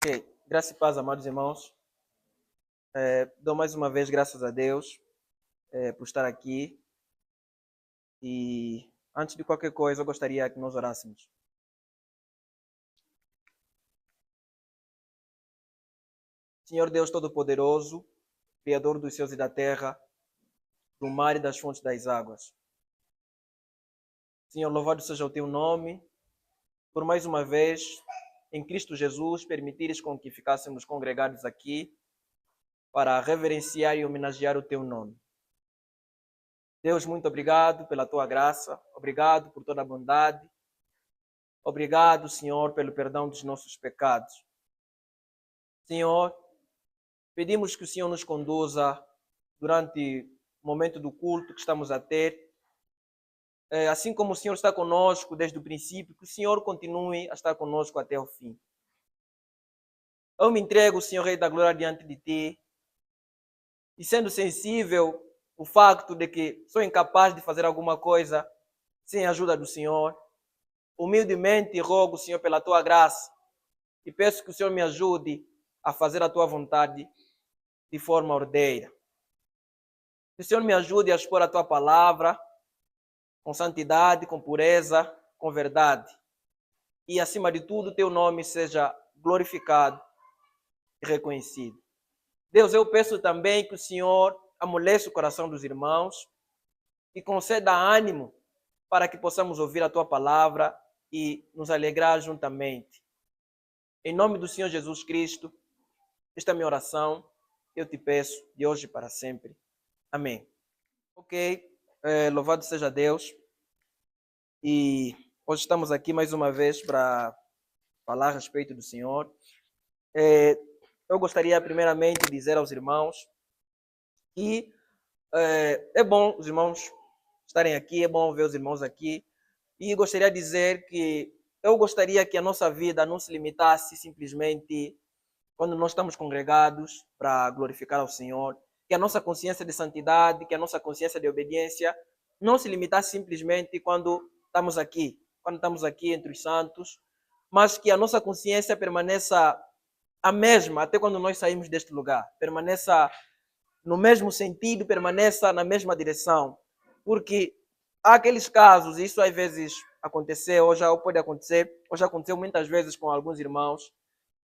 Ok, graça e paz, amados irmãos. Dou mais uma vez graças a Deus por estar aqui. E antes de qualquer coisa, eu gostaria que nós orássemos. Senhor Deus Todo-Poderoso, Criador dos céus e da terra, do mar e das fontes das águas. Senhor, louvado seja o teu nome, por mais uma vez, em Cristo Jesus, permitires com que ficássemos congregados aqui para reverenciar e homenagear o teu nome. Deus, muito obrigado pela tua graça, obrigado por toda a bondade, obrigado, Senhor, pelo perdão dos nossos pecados. Senhor, pedimos que o Senhor nos conduza durante o momento do culto que estamos a ter. Assim como o Senhor está conosco desde o princípio, que o Senhor continue a estar conosco até o fim. Eu me entrego, Senhor Rei da Glória, diante de Ti, e sendo sensível o facto de que sou incapaz de fazer alguma coisa sem a ajuda do Senhor, humildemente rogo, Senhor, pela Tua graça, e peço que o Senhor me ajude a fazer a Tua vontade de forma ordeira. Que o Senhor me ajude a expor a Tua palavra com santidade, com pureza, com verdade. E, acima de tudo, o Teu nome seja glorificado e reconhecido. Deus, eu peço também que o Senhor amoleça o coração dos irmãos e conceda ânimo para que possamos ouvir a Tua palavra e nos alegrar juntamente. Em nome do Senhor Jesus Cristo, esta é a minha oração, eu te peço de hoje para sempre. Amém. Ok, louvado seja Deus. E hoje estamos aqui mais uma vez para falar a respeito do Senhor. Eu gostaria primeiramente de dizer aos irmãos que é bom os irmãos estarem aqui, é bom ver os irmãos aqui. E gostaria de dizer que eu gostaria que a nossa vida não se limitasse simplesmente quando nós estamos congregados para glorificar ao Senhor, que a nossa consciência de santidade, que a nossa consciência de obediência não se limitasse simplesmente quando estamos aqui entre os santos, mas que a nossa consciência permaneça a mesma até quando nós saímos deste lugar, permaneça no mesmo sentido, permaneça na mesma direção, porque há aqueles casos, e isso às vezes aconteceu, ou já pode acontecer, ou já aconteceu muitas vezes com alguns irmãos,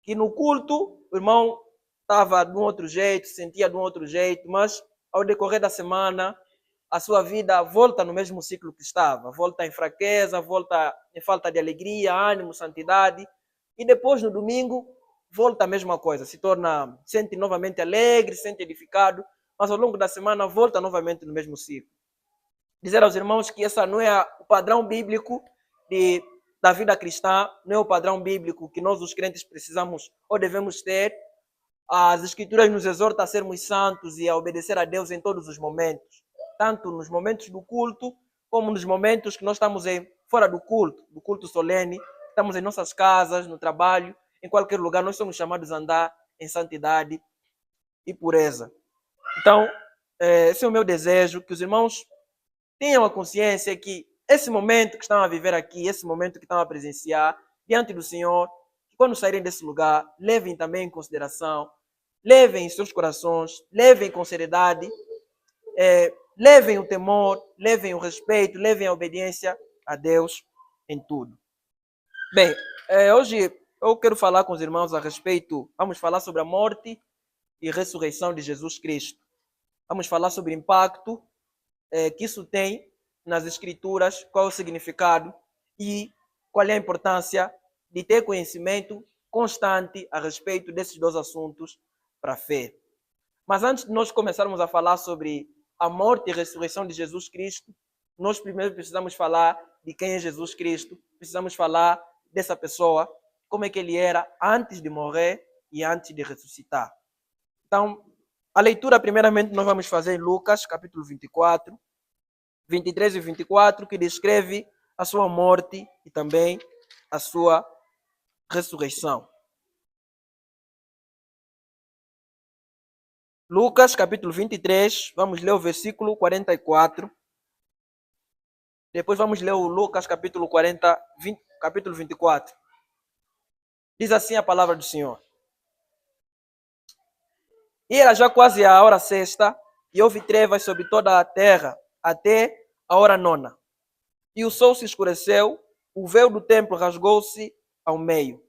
que no culto o irmão estava de um outro jeito, sentia de um outro jeito, mas ao decorrer da semana a sua vida volta no mesmo ciclo que estava, volta em fraqueza, volta em falta de alegria, ânimo, santidade, e depois no domingo volta a mesma coisa, sente novamente alegre, sente edificado, mas ao longo da semana volta novamente no mesmo ciclo. Dizer aos irmãos que esse não é o padrão bíblico da vida cristã, não é o padrão bíblico que nós, os crentes, precisamos ou devemos ter. As Escrituras nos exortam a sermos santos e a obedecer a Deus em todos os momentos, tanto nos momentos do culto, como nos momentos que nós estamos fora do culto solene, estamos em nossas casas, no trabalho, em qualquer lugar, nós somos chamados a andar em santidade e pureza. Então, esse é o meu desejo, que os irmãos tenham a consciência que esse momento que estão a viver aqui, esse momento que estão a presenciar diante do Senhor, que quando saírem desse lugar, levem também em consideração, levem em seus corações, levem com seriedade, levem o temor, levem o respeito, levem a obediência a Deus em tudo. Bem, hoje eu quero falar com os irmãos vamos falar sobre a morte e ressurreição de Jesus Cristo. Vamos falar sobre o impacto que isso tem nas Escrituras, qual é o significado e qual é a importância de ter conhecimento constante a respeito desses dois assuntos para a fé. Mas antes de nós começarmos a falar sobre a morte e a ressurreição de Jesus Cristo, nós primeiro precisamos falar de quem é Jesus Cristo, precisamos falar dessa pessoa, como é que ele era antes de morrer e antes de ressuscitar. Então, a leitura primeiramente nós vamos fazer em Lucas, capítulo 24, 23 e 24, que descreve a sua morte e também a sua ressurreição. Lucas, capítulo 23, vamos ler o versículo 44. Depois vamos ler o Lucas, capítulo 24. Diz assim a palavra do Senhor. E era já quase a hora sexta, e houve trevas sobre toda a terra, até a hora nona. E o sol se escureceu, o véu do templo rasgou-se ao meio.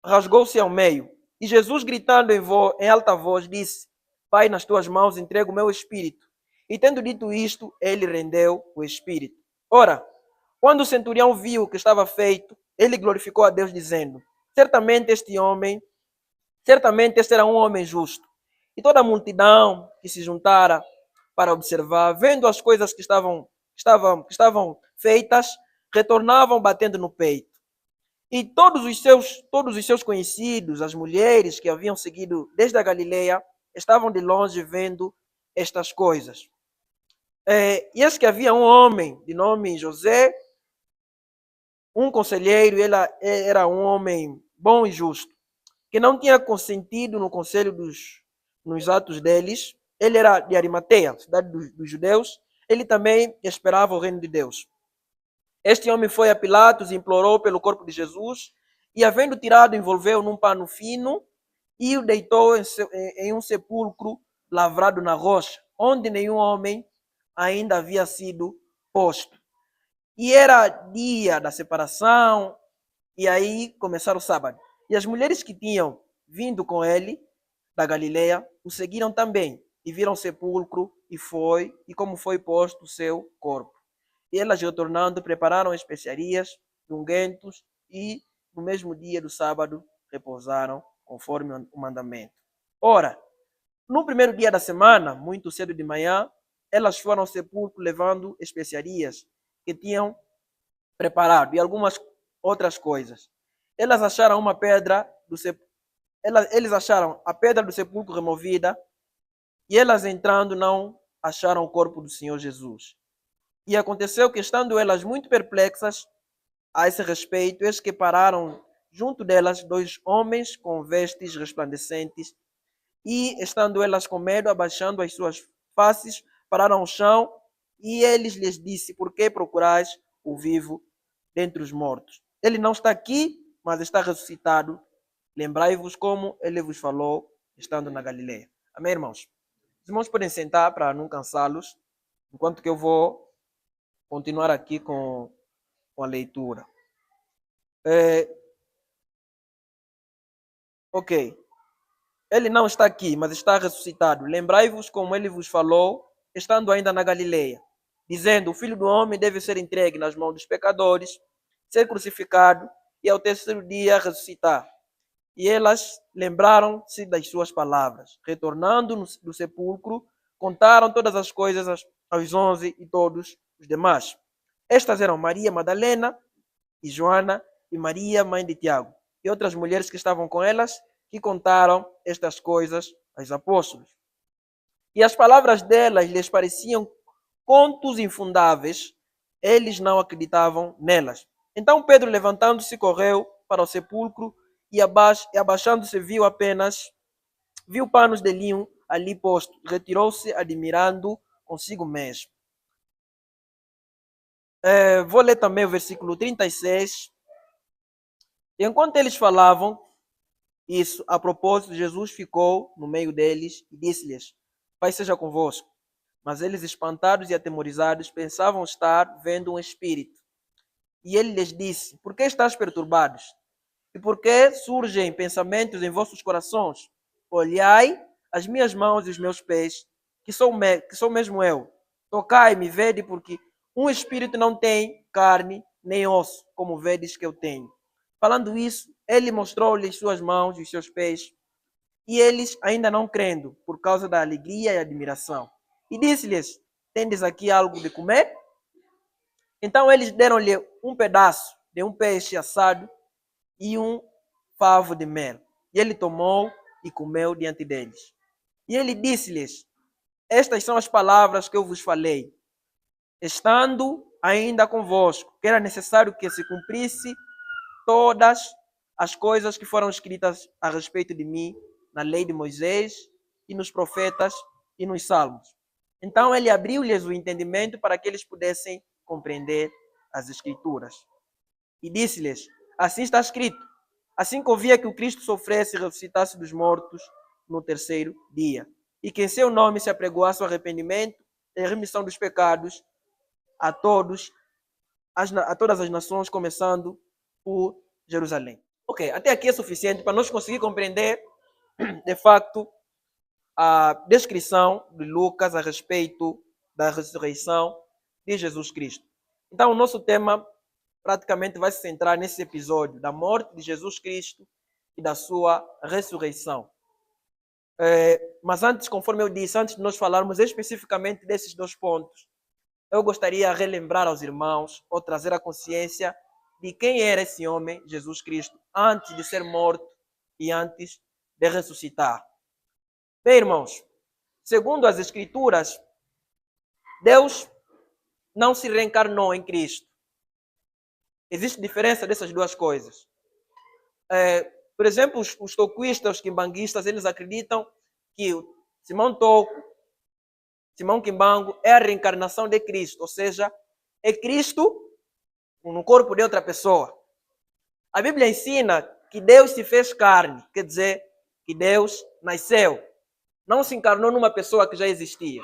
Rasgou-se ao meio. E Jesus, gritando em alta voz, disse: Pai, nas tuas mãos entrego o meu espírito. E tendo dito isto, ele rendeu o espírito. Ora, quando o centurião viu o que estava feito, ele glorificou a Deus, dizendo: Certamente este era um homem justo. E toda a multidão que se juntara para observar, vendo as coisas que estavam feitas, retornavam batendo no peito. E todos os seus conhecidos, as mulheres que haviam seguido desde a Galileia, estavam de longe vendo estas coisas. E eis que havia um homem de nome José, um conselheiro, ele era um homem bom e justo, que não tinha consentido no conselho nos atos deles. Ele era de Arimateia, cidade dos judeus. Ele também esperava o reino de Deus. Este homem foi a Pilatos e implorou pelo corpo de Jesus, e havendo tirado, envolveu num pano fino e o deitou em um sepulcro lavrado na rocha, onde nenhum homem ainda havia sido posto. E era dia da separação, e aí começaram o sábado. E as mulheres que tinham vindo com ele da Galileia o seguiram também, e viram o sepulcro e como foi posto o seu corpo. E elas, retornando, prepararam especiarias, ungüentos, e no mesmo dia do sábado repousaram, conforme o mandamento. Ora, no primeiro dia da semana, muito cedo de manhã, elas foram ao sepulcro levando especiarias que tinham preparado e algumas outras coisas. Elas acharam uma pedra do sepulcro. Eles acharam a pedra do sepulcro removida, e elas, entrando, não acharam o corpo do Senhor Jesus. E aconteceu que, estando elas muito perplexas a esse respeito, eis que pararam junto delas dois homens com vestes resplandecentes, e, estando elas com medo, abaixando as suas faces, pararam ao chão, e eles lhes disse: Por que procurais o vivo dentre os mortos? Ele não está aqui, mas está ressuscitado. Lembrai-vos como ele vos falou, estando na Galileia. Amém, irmãos? Os irmãos podem sentar para não cansá-los, enquanto que eu vou continuar aqui com a leitura. Ok. Ele não está aqui, mas está ressuscitado. Lembrai-vos como ele vos falou, estando ainda na Galileia, dizendo: O Filho do Homem deve ser entregue nas mãos dos pecadores, ser crucificado e ao terceiro dia ressuscitar. E elas lembraram-se das suas palavras. Retornando do sepulcro, contaram todas as coisas aos 11 e todos os demais. Estas eram Maria Madalena e Joana e Maria, mãe de Tiago, e outras mulheres que estavam com elas, que contaram estas coisas aos apóstolos. E as palavras delas lhes pareciam contos infundáveis, eles não acreditavam nelas. Então Pedro, levantando-se, correu para o sepulcro, e abaixando-se viu panos de linho ali posto. Retirou-se, admirando consigo mesmo. Vou ler também o versículo 36. E enquanto eles falavam isso, a propósito, Jesus ficou no meio deles e disse-lhes: Pai seja convosco. Mas eles, espantados e atemorizados, pensavam estar vendo um espírito. E ele lhes disse: Por que estáis perturbados? E por que surgem pensamentos em vossos corações? Olhai as minhas mãos e os meus pés, que sou mesmo eu. Tocai-me, vede, porque um espírito não tem carne nem osso, como vedes que eu tenho. Falando isso, ele mostrou-lhes suas mãos e os seus pés, e eles, ainda não crendo, por causa da alegria e admiração. E disse-lhes: Tendes aqui algo de comer? Então eles deram-lhe um pedaço de um peixe assado e um favo de mel. E ele tomou e comeu diante deles. E ele disse-lhes: Estas são as palavras que eu vos falei, estando ainda convosco, que era necessário que se cumprisse todas as coisas que foram escritas a respeito de mim na lei de Moisés e nos profetas e nos salmos. Então ele abriu-lhes o entendimento para que eles pudessem compreender as escrituras. E disse-lhes: Assim está escrito: assim convia que o Cristo sofresse e ressuscitasse dos mortos no terceiro dia. E que em seu nome se apregoasse o arrependimento e remissão dos pecados a todas as nações, começando por Jerusalém. Ok, até aqui é suficiente para nós conseguir compreender, de facto, a descrição de Lucas a respeito da ressurreição de Jesus Cristo. Então, o nosso tema praticamente vai se centrar nesse episódio da morte de Jesus Cristo e da sua ressurreição. Mas antes, conforme eu disse, antes de nós falarmos especificamente desses dois pontos, eu gostaria de relembrar aos irmãos ou trazer a consciência de quem era esse homem, Jesus Cristo, antes de ser morto e antes de ressuscitar. Bem, irmãos, segundo as Escrituras, Deus não se reencarnou em Cristo. Existe diferença dessas duas coisas. Por exemplo, os toquistas, os quimbanguistas, eles acreditam que o Simão Toco, Simão Quimbango, é a reencarnação de Cristo, ou seja, é Cristo no corpo de outra pessoa. A Bíblia ensina que Deus se fez carne, quer dizer, que Deus nasceu. Não se encarnou numa pessoa que já existia.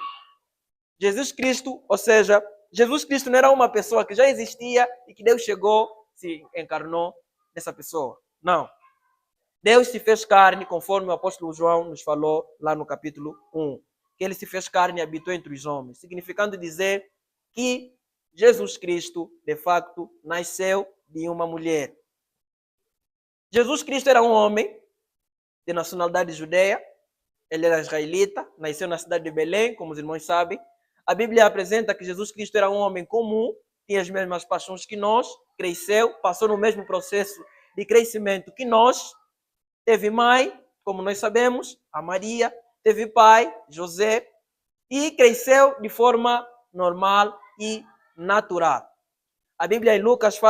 Jesus Cristo, ou seja, Jesus Cristo não era uma pessoa que já existia e que Deus chegou, se encarnou nessa pessoa. Não. Deus se fez carne, conforme o apóstolo João nos falou lá no capítulo 1. Que ele se fez carne e habitou entre os homens. Significando dizer que Jesus Cristo, de facto, nasceu de uma mulher. Jesus Cristo era um homem de nacionalidade judeia. Ele era israelita, nasceu na cidade de Belém, como os irmãos sabem. A Bíblia apresenta que Jesus Cristo era um homem comum, tinha as mesmas paixões que nós, cresceu, passou no mesmo processo de crescimento que nós, teve mãe, como nós sabemos, a Maria, teve pai, José, e cresceu de forma normal e natural. A Bíblia em Lucas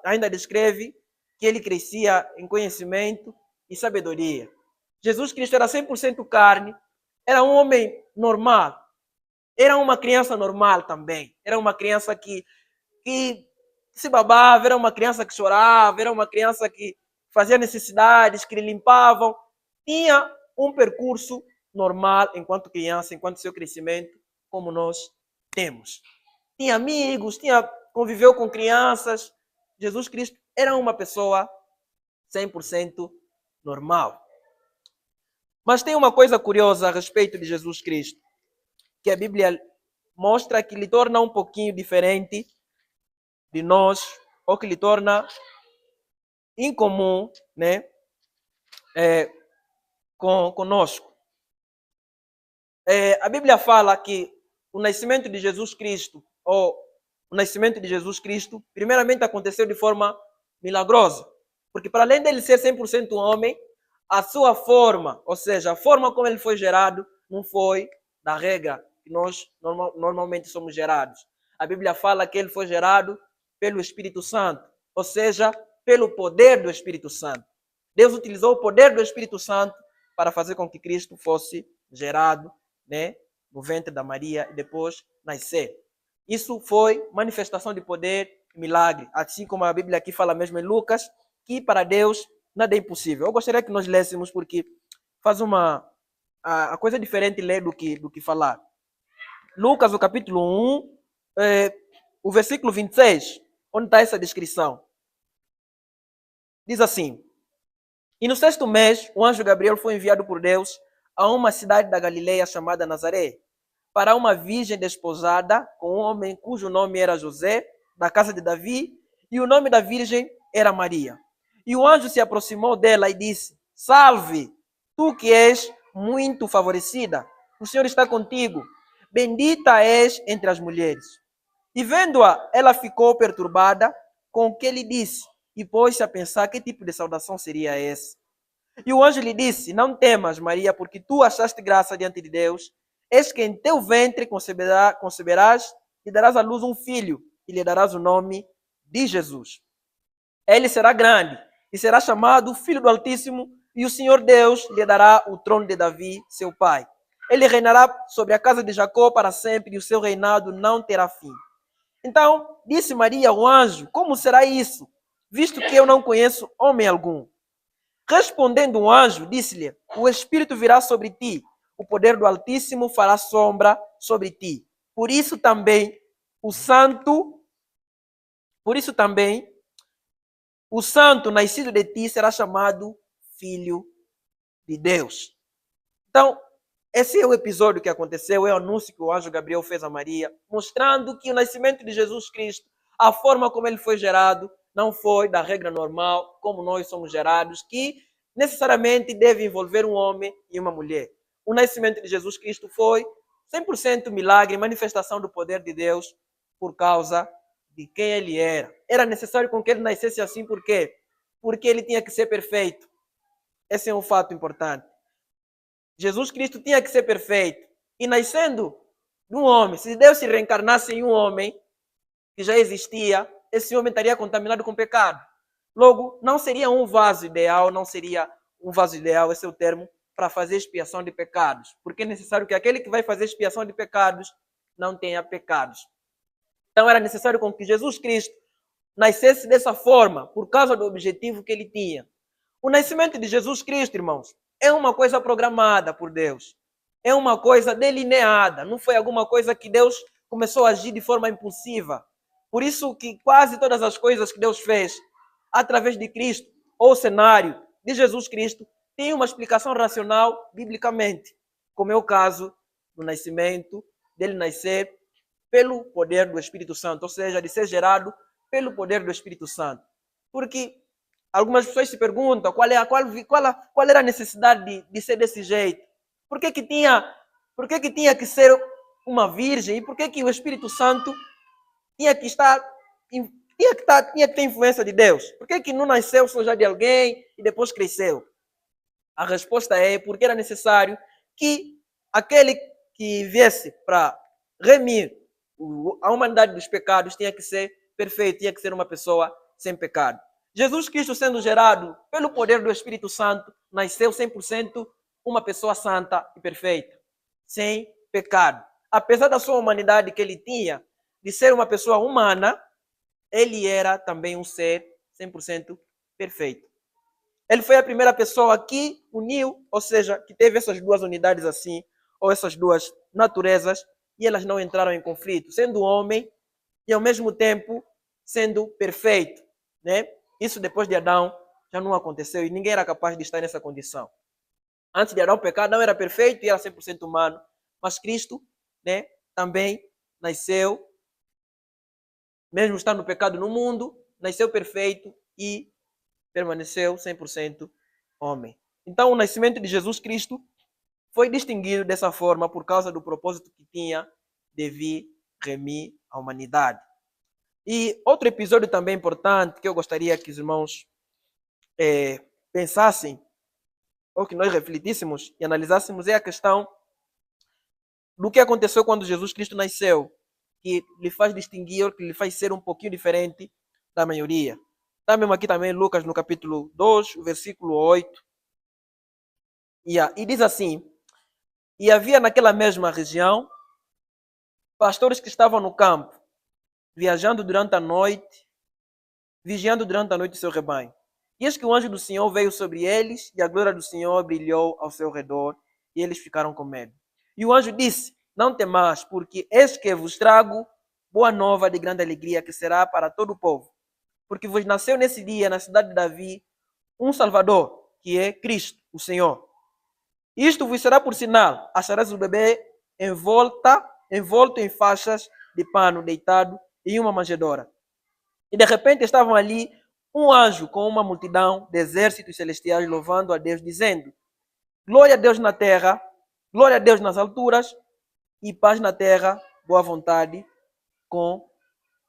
ainda descreve que ele crescia em conhecimento e sabedoria. Jesus Cristo era 100% carne, era um homem normal, era uma criança normal também, era uma criança que se babava, era uma criança que chorava, era uma criança que fazia necessidades, que lhe limpavam, tinha um percurso normal enquanto criança, enquanto seu crescimento, como nós temos. Tinha amigos, conviveu com crianças. Jesus Cristo era uma pessoa 100% normal. Mas tem uma coisa curiosa a respeito de Jesus Cristo, que a Bíblia mostra que lhe torna um pouquinho diferente de nós, ou que lhe torna incomum, né, conosco. A Bíblia fala que o nascimento de Jesus Cristo, primeiramente aconteceu de forma milagrosa. Porque para além dele ser 100% homem, a sua forma, ou seja, a forma como ele foi gerado, não foi da regra que nós normalmente somos gerados. A Bíblia fala que ele foi gerado pelo Espírito Santo, ou seja, pelo poder do Espírito Santo. Deus utilizou o poder do Espírito Santo para fazer com que Cristo fosse gerado, né, no ventre da Maria e depois nascer. Isso foi manifestação de poder e milagre, assim como a Bíblia aqui fala mesmo em Lucas, que para Deus nada é impossível. Eu gostaria que nós lêssemos porque faz a coisa diferente ler do que falar. Lucas, o capítulo 1, o versículo 26, onde está essa descrição. Diz assim: E no 6º mês, o anjo Gabriel foi enviado por Deus a uma cidade da Galileia chamada Nazaré, para uma virgem desposada com um homem cujo nome era José, da casa de Davi, e o nome da virgem era Maria. E o anjo se aproximou dela e disse: Salve, tu que és muito favorecida, o Senhor está contigo, bendita és entre as mulheres. E vendo-a, ela ficou perturbada com o que lhe disse, e pôs-se a pensar que tipo de saudação seria essa. E o anjo lhe disse: Não temas, Maria, porque tu achaste graça diante de Deus. Eis que em teu ventre conceberás e darás à luz um filho, e lhe darás o nome de Jesus. Ele será grande e será chamado Filho do Altíssimo, e o Senhor Deus lhe dará o trono de Davi, seu pai. Ele reinará sobre a casa de Jacó para sempre, e o seu reinado não terá fim. Então, disse Maria ao anjo: Como será isso, visto que eu não conheço homem algum? Respondendo o anjo, disse-lhe: o Espírito virá sobre ti, o poder do Altíssimo fará sombra sobre ti. Por isso também o santo nascido de ti será chamado Filho de Deus. Então, esse é o episódio que aconteceu, é o anúncio que o anjo Gabriel fez a Maria, mostrando que o nascimento de Jesus Cristo, a forma como ele foi gerado, não foi da regra normal, como nós somos gerados, que necessariamente deve envolver um homem e uma mulher. O nascimento de Jesus Cristo foi 100% milagre, manifestação do poder de Deus por causa de quem ele era. Era necessário com que ele nascesse assim, por quê? Porque ele tinha que ser perfeito. Esse é um fato importante. Jesus Cristo tinha que ser perfeito. E nascendo de um homem, se Deus se reencarnasse em um homem que já existia, esse homem estaria contaminado com pecado. Logo, não seria um vaso ideal, esse é o termo, para fazer expiação de pecados. Porque é necessário que aquele que vai fazer expiação de pecados não tenha pecados. Então era necessário com que Jesus Cristo nascesse dessa forma, por causa do objetivo que ele tinha. O nascimento de Jesus Cristo, irmãos, é uma coisa programada por Deus. É uma coisa delineada. Não foi alguma coisa que Deus começou a agir de forma impulsiva. Por isso que quase todas as coisas que Deus fez através de Cristo, ou cenário de Jesus Cristo, tem uma explicação racional biblicamente. Como é o caso do nascimento, dele nascer pelo poder do Espírito Santo. Ou seja, de ser gerado pelo poder do Espírito Santo. Porque algumas pessoas se perguntam qual era a necessidade de ser desse jeito. Por que tinha que ser uma virgem? E por que o Espírito Santo tinha que ter influência de Deus? Por que não nasceu só já de alguém e depois cresceu? A resposta é porque era necessário que aquele que viesse para remir a humanidade dos pecados tinha que ser perfeito, tinha que ser uma pessoa sem pecado. Jesus Cristo, sendo gerado pelo poder do Espírito Santo, nasceu 100% uma pessoa santa e perfeita, sem pecado. Apesar da sua humanidade que ele tinha, de ser uma pessoa humana, ele era também um ser 100% perfeito. Ele foi a primeira pessoa que uniu, ou seja, que teve essas duas unidades assim, ou essas duas naturezas, e elas não entraram em conflito, sendo homem e ao mesmo tempo sendo perfeito, né? Isso depois de Adão já não aconteceu e ninguém era capaz de estar nessa condição. Antes de Adão pecar, Adão era perfeito e era 100% humano, mas Cristo, né, também nasceu, mesmo estando no pecado no mundo, nasceu perfeito e permaneceu 100% homem. Então o nascimento de Jesus Cristo foi distinguido dessa forma por causa do propósito que tinha de vir remir a humanidade. E outro episódio também importante que eu gostaria que os irmãos pensassem, ou que nós refletíssemos e analisássemos, é a questão do que aconteceu quando Jesus Cristo nasceu, que lhe faz distinguir, que lhe faz ser um pouquinho diferente da maioria. Está mesmo aqui também Lucas no capítulo 2, o versículo 8. E diz assim: e havia naquela mesma região pastores que estavam no campo, vigiando durante a noite o seu rebanho. E eis que o anjo do Senhor veio sobre eles, e a glória do Senhor brilhou ao seu redor, e eles ficaram com medo. E o anjo disse: não temais, porque eis que vos trago boa nova de grande alegria, que será para todo o povo. Porque vos nasceu nesse dia, na cidade de Davi, um Salvador, que é Cristo, o Senhor. Isto vos será por sinal: acharás o bebê envolto em faixas de pano, deitado em uma manjedoura. E de repente estavam ali um anjo com uma multidão de exércitos celestiais louvando a Deus, dizendo: glória a Deus na terra, glória a Deus nas alturas, e paz na terra, boa vontade com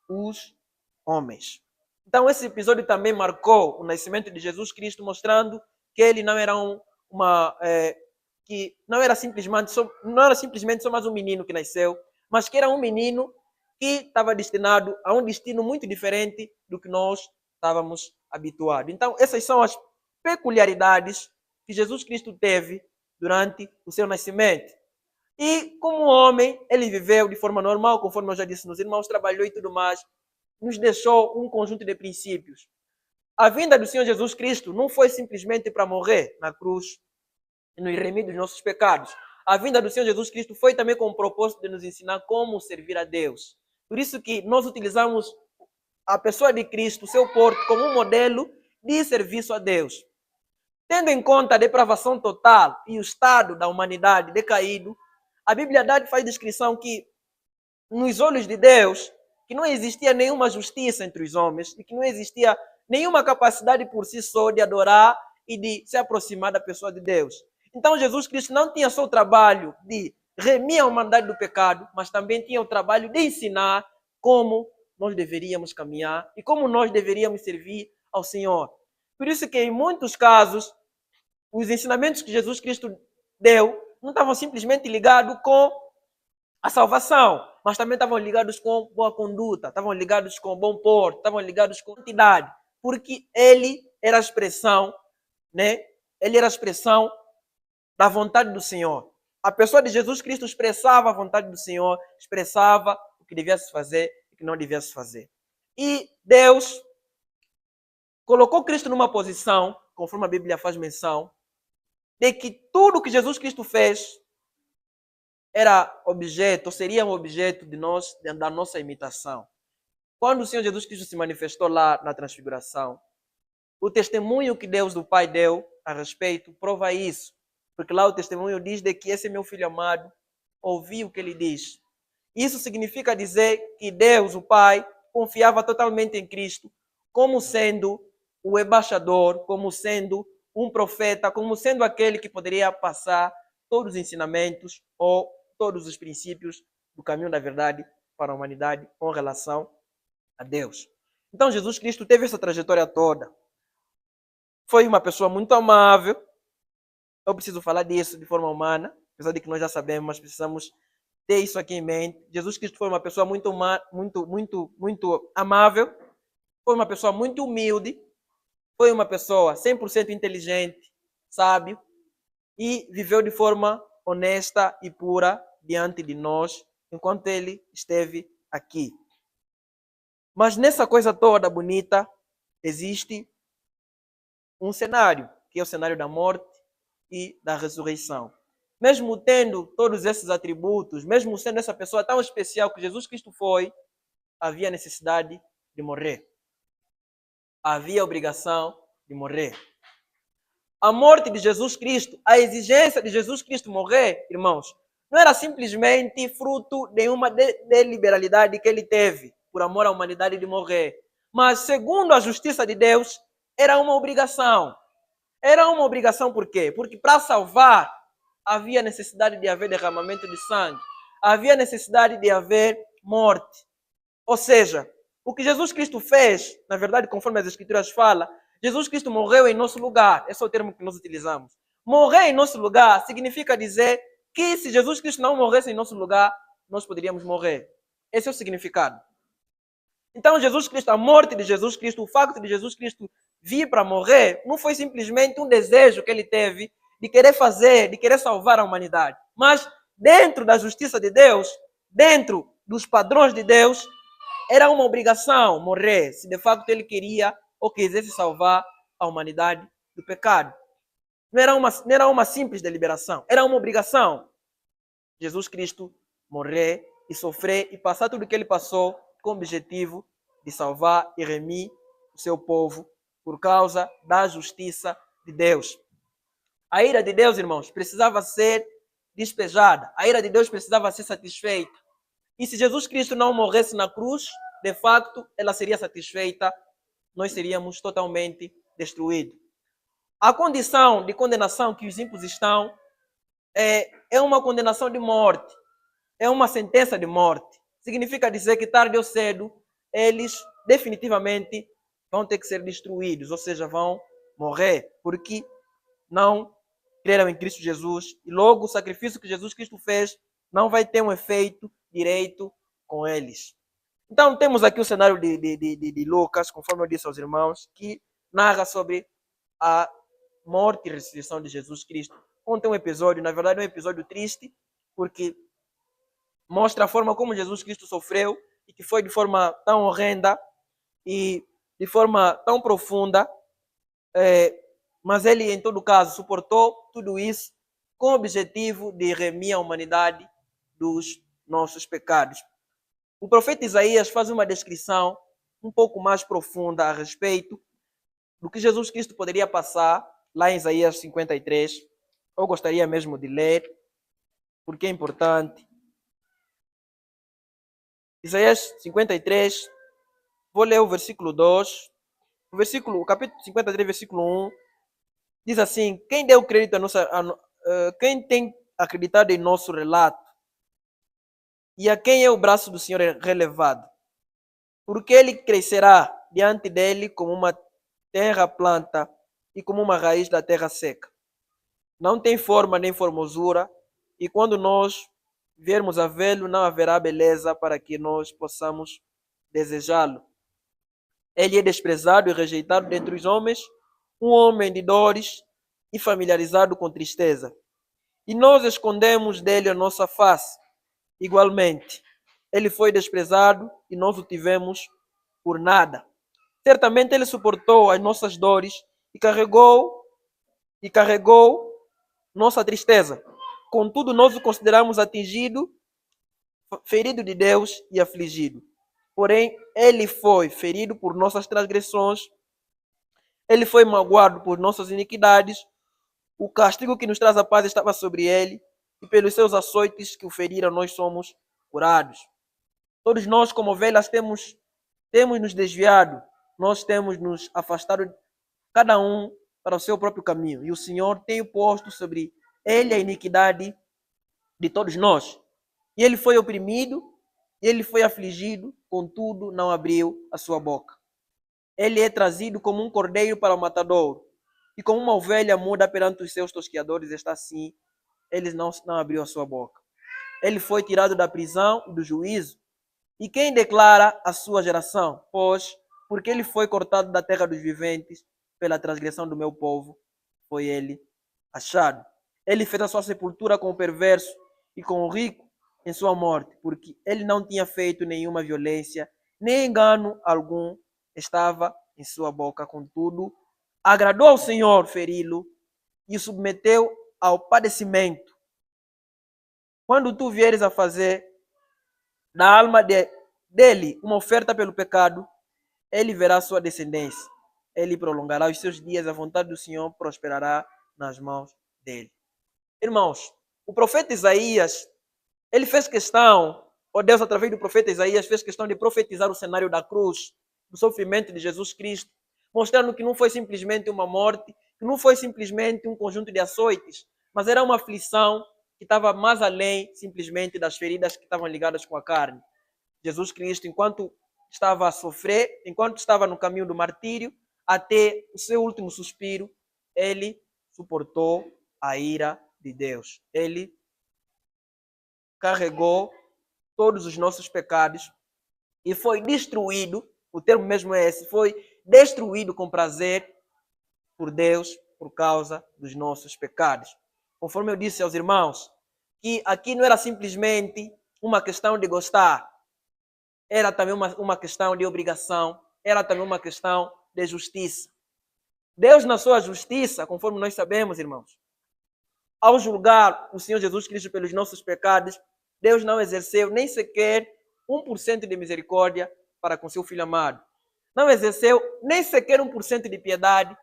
os homens. Então esse episódio também marcou o nascimento de Jesus Cristo, mostrando que ele não era que não era simplesmente só mais um menino que nasceu, mas que era um menino que estava destinado a um destino muito diferente do que nós estávamos habituados. Então essas são as peculiaridades que Jesus Cristo teve durante o seu nascimento. E como homem, ele viveu de forma normal, conforme eu já disse nos irmãos, trabalhou e tudo mais, nos deixou um conjunto de princípios. A vinda do Senhor Jesus Cristo não foi simplesmente para morrer na cruz, e nos remir dos nossos pecados. A vinda do Senhor Jesus Cristo foi também com o propósito de nos ensinar como servir a Deus. Por isso que nós utilizamos a pessoa de Cristo, o seu porto, como um modelo de serviço a Deus. Tendo em conta a depravação total e o estado da humanidade decaído, a Bíblia faz descrição que, nos olhos de Deus, que não existia nenhuma justiça entre os homens e que não existia nenhuma capacidade por si só de adorar e de se aproximar da pessoa de Deus. Então Jesus Cristo não tinha só o trabalho de remir a humanidade do pecado, mas também tinha o trabalho de ensinar como nós deveríamos caminhar e como nós deveríamos servir ao Senhor. Por isso que em muitos casos, os ensinamentos que Jesus Cristo deu não estavam simplesmente ligados com a salvação, mas também estavam ligados com boa conduta, estavam ligados com bom porto, estavam ligados com santidade, porque ele era a expressão, né? Ele era a expressão da vontade do Senhor. A pessoa de Jesus Cristo expressava a vontade do Senhor, expressava o que devia se fazer e o que não devia se fazer. E Deus colocou Cristo numa posição, conforme a Bíblia faz menção, de que tudo que Jesus Cristo fez era objeto, ou seria um objeto da nossa imitação. Quando o Senhor Jesus Cristo se manifestou lá na transfiguração, o testemunho que Deus do Pai deu a respeito prova isso. Porque lá o testemunho diz de que esse é meu filho amado, ouvi o que ele diz. Isso significa dizer que Deus, o Pai, confiava totalmente em Cristo, como sendo o embaixador, como sendo um profeta, como sendo aquele que poderia passar todos os ensinamentos ou todos os princípios do caminho da verdade para a humanidade com relação a Deus. Então Jesus Cristo teve essa trajetória toda. Foi uma pessoa muito amável. Eu preciso falar disso de forma humana, apesar de que nós já sabemos, mas precisamos ter isso aqui em mente. Jesus Cristo foi uma pessoa muito amável, foi uma pessoa muito humilde, foi uma pessoa 100% inteligente, sábio, e viveu de forma honesta e pura diante de nós, enquanto ele esteve aqui. Mas nessa coisa toda bonita, existe um cenário, que é o cenário da morte e da ressurreição. Mesmo tendo todos esses atributos, mesmo sendo essa pessoa tão especial que Jesus Cristo foi, havia necessidade de morrer. Havia obrigação de morrer. A morte de Jesus Cristo, a exigência de Jesus Cristo morrer, irmãos, não era simplesmente fruto de uma deliberalidade que ele teve, por amor à humanidade, de morrer. Mas, segundo a justiça de Deus, era uma obrigação. Era uma obrigação por quê? Porque para salvar, havia necessidade de haver derramamento de sangue. Havia necessidade de haver morte. Ou seja, o que Jesus Cristo fez, na verdade, conforme as Escrituras falam, Jesus Cristo morreu em nosso lugar. Esse é o termo que nós utilizamos. Morrer em nosso lugar significa dizer que se Jesus Cristo não morresse em nosso lugar, nós poderíamos morrer. Esse é o significado. Então, Jesus Cristo, a morte de Jesus Cristo, o facto de Jesus Cristo vir para morrer, não foi simplesmente um desejo que ele teve de querer fazer, de querer salvar a humanidade. Mas, dentro da justiça de Deus, dentro dos padrões de Deus, era uma obrigação morrer, se de facto ele queria ou quisesse salvar a humanidade do pecado. Não era uma simples deliberação, era uma obrigação. Jesus Cristo morrer e sofrer e passar tudo o que ele passou com o objetivo de salvar e remir o seu povo por causa da justiça de Deus. A ira de Deus, irmãos, precisava ser despejada. A ira de Deus precisava ser satisfeita. E se Jesus Cristo não morresse na cruz, de facto, ela seria satisfeita, nós seríamos totalmente destruídos. A condição de condenação que os ímpios estão é uma condenação de morte, é uma sentença de morte. Significa dizer que tarde ou cedo, eles definitivamente vão ter que ser destruídos, ou seja, vão morrer, porque não creram em Cristo Jesus. E logo o sacrifício que Jesus Cristo fez não vai ter um efeito direito com eles. Então temos aqui o cenário de Lucas, conforme eu disse aos irmãos, que narra sobre a morte e ressurreição de Jesus Cristo. Conta um episódio, na verdade é um episódio triste, porque mostra a forma como Jesus Cristo sofreu e que foi de forma tão horrenda e de forma tão profunda, mas ele, em todo caso, suportou tudo isso com o objetivo de remir a humanidade dos nossos pecados. O profeta Isaías faz uma descrição um pouco mais profunda a respeito do que Jesus Cristo poderia passar lá em Isaías 53. Eu gostaria mesmo de ler, porque é importante. Isaías 53, vou ler o versículo 2. O capítulo 53, versículo 1, diz assim: quem deu crédito quem tem acreditado em nosso relato? E a quem é o braço do Senhor relevado? Porque ele crescerá diante dele como uma terra planta e como uma raiz da terra seca. Não tem forma nem formosura, e quando nós viermos a vê-lo, não haverá beleza para que nós possamos desejá-lo. Ele é desprezado e rejeitado dentre os homens, um homem de dores e familiarizado com tristeza. E nós escondemos dele a nossa face. Igualmente, ele foi desprezado e nós o tivemos por nada. Certamente ele suportou as nossas dores e carregou nossa tristeza. Contudo, nós o consideramos atingido, ferido de Deus e afligido. Porém, ele foi ferido por nossas transgressões, ele foi magoado por nossas iniquidades, o castigo que nos traz a paz estava sobre ele, e pelos seus açoites que o feriram, nós somos curados. Todos nós, como ovelhas, temos nos desviado, nós temos nos afastado, cada um para o seu próprio caminho. E o Senhor tem posto sobre ele a iniquidade de todos nós. E ele foi oprimido, ele foi afligido, contudo não abriu a sua boca. Ele é trazido como um cordeiro para o matadouro, e como uma ovelha muda perante os seus tosqueadores, está assim, ele não abriu a sua boca. Ele foi tirado da prisão e do juízo. E quem declara a sua geração? Pois, porque ele foi cortado da terra dos viventes, pela transgressão do meu povo, foi ele achado. Ele fez a sua sepultura com o perverso e com o rico em sua morte, porque ele não tinha feito nenhuma violência, nem engano algum estava em sua boca. Contudo, agradou ao Senhor feri-lo e o submeteu ao padecimento. Quando tu vieres a fazer da alma dele uma oferta pelo pecado, ele verá sua descendência. Ele prolongará os seus dias, a vontade do Senhor prosperará nas mãos dele. Irmãos, o profeta Isaías, ele fez questão, ou Deus através do profeta Isaías fez questão de profetizar o cenário da cruz, do sofrimento de Jesus Cristo, mostrando que não foi simplesmente uma morte, que não foi simplesmente um conjunto de açoites, mas era uma aflição que estava mais além simplesmente das feridas que estavam ligadas com a carne. Jesus Cristo, enquanto estava a sofrer, enquanto estava no caminho do martírio, até o seu último suspiro, ele suportou a ira de Deus. Ele carregou todos os nossos pecados e foi destruído, o termo mesmo é esse, foi destruído com prazer por Deus por causa dos nossos pecados. Conforme eu disse aos irmãos, que aqui não era simplesmente uma questão de gostar, era também uma questão de obrigação, era também uma questão de justiça. Deus, na sua justiça, conforme nós sabemos, irmãos, ao julgar o Senhor Jesus Cristo pelos nossos pecados, Deus não exerceu nem sequer 1% de misericórdia para com seu Filho amado. Não exerceu nem sequer 1% de piedade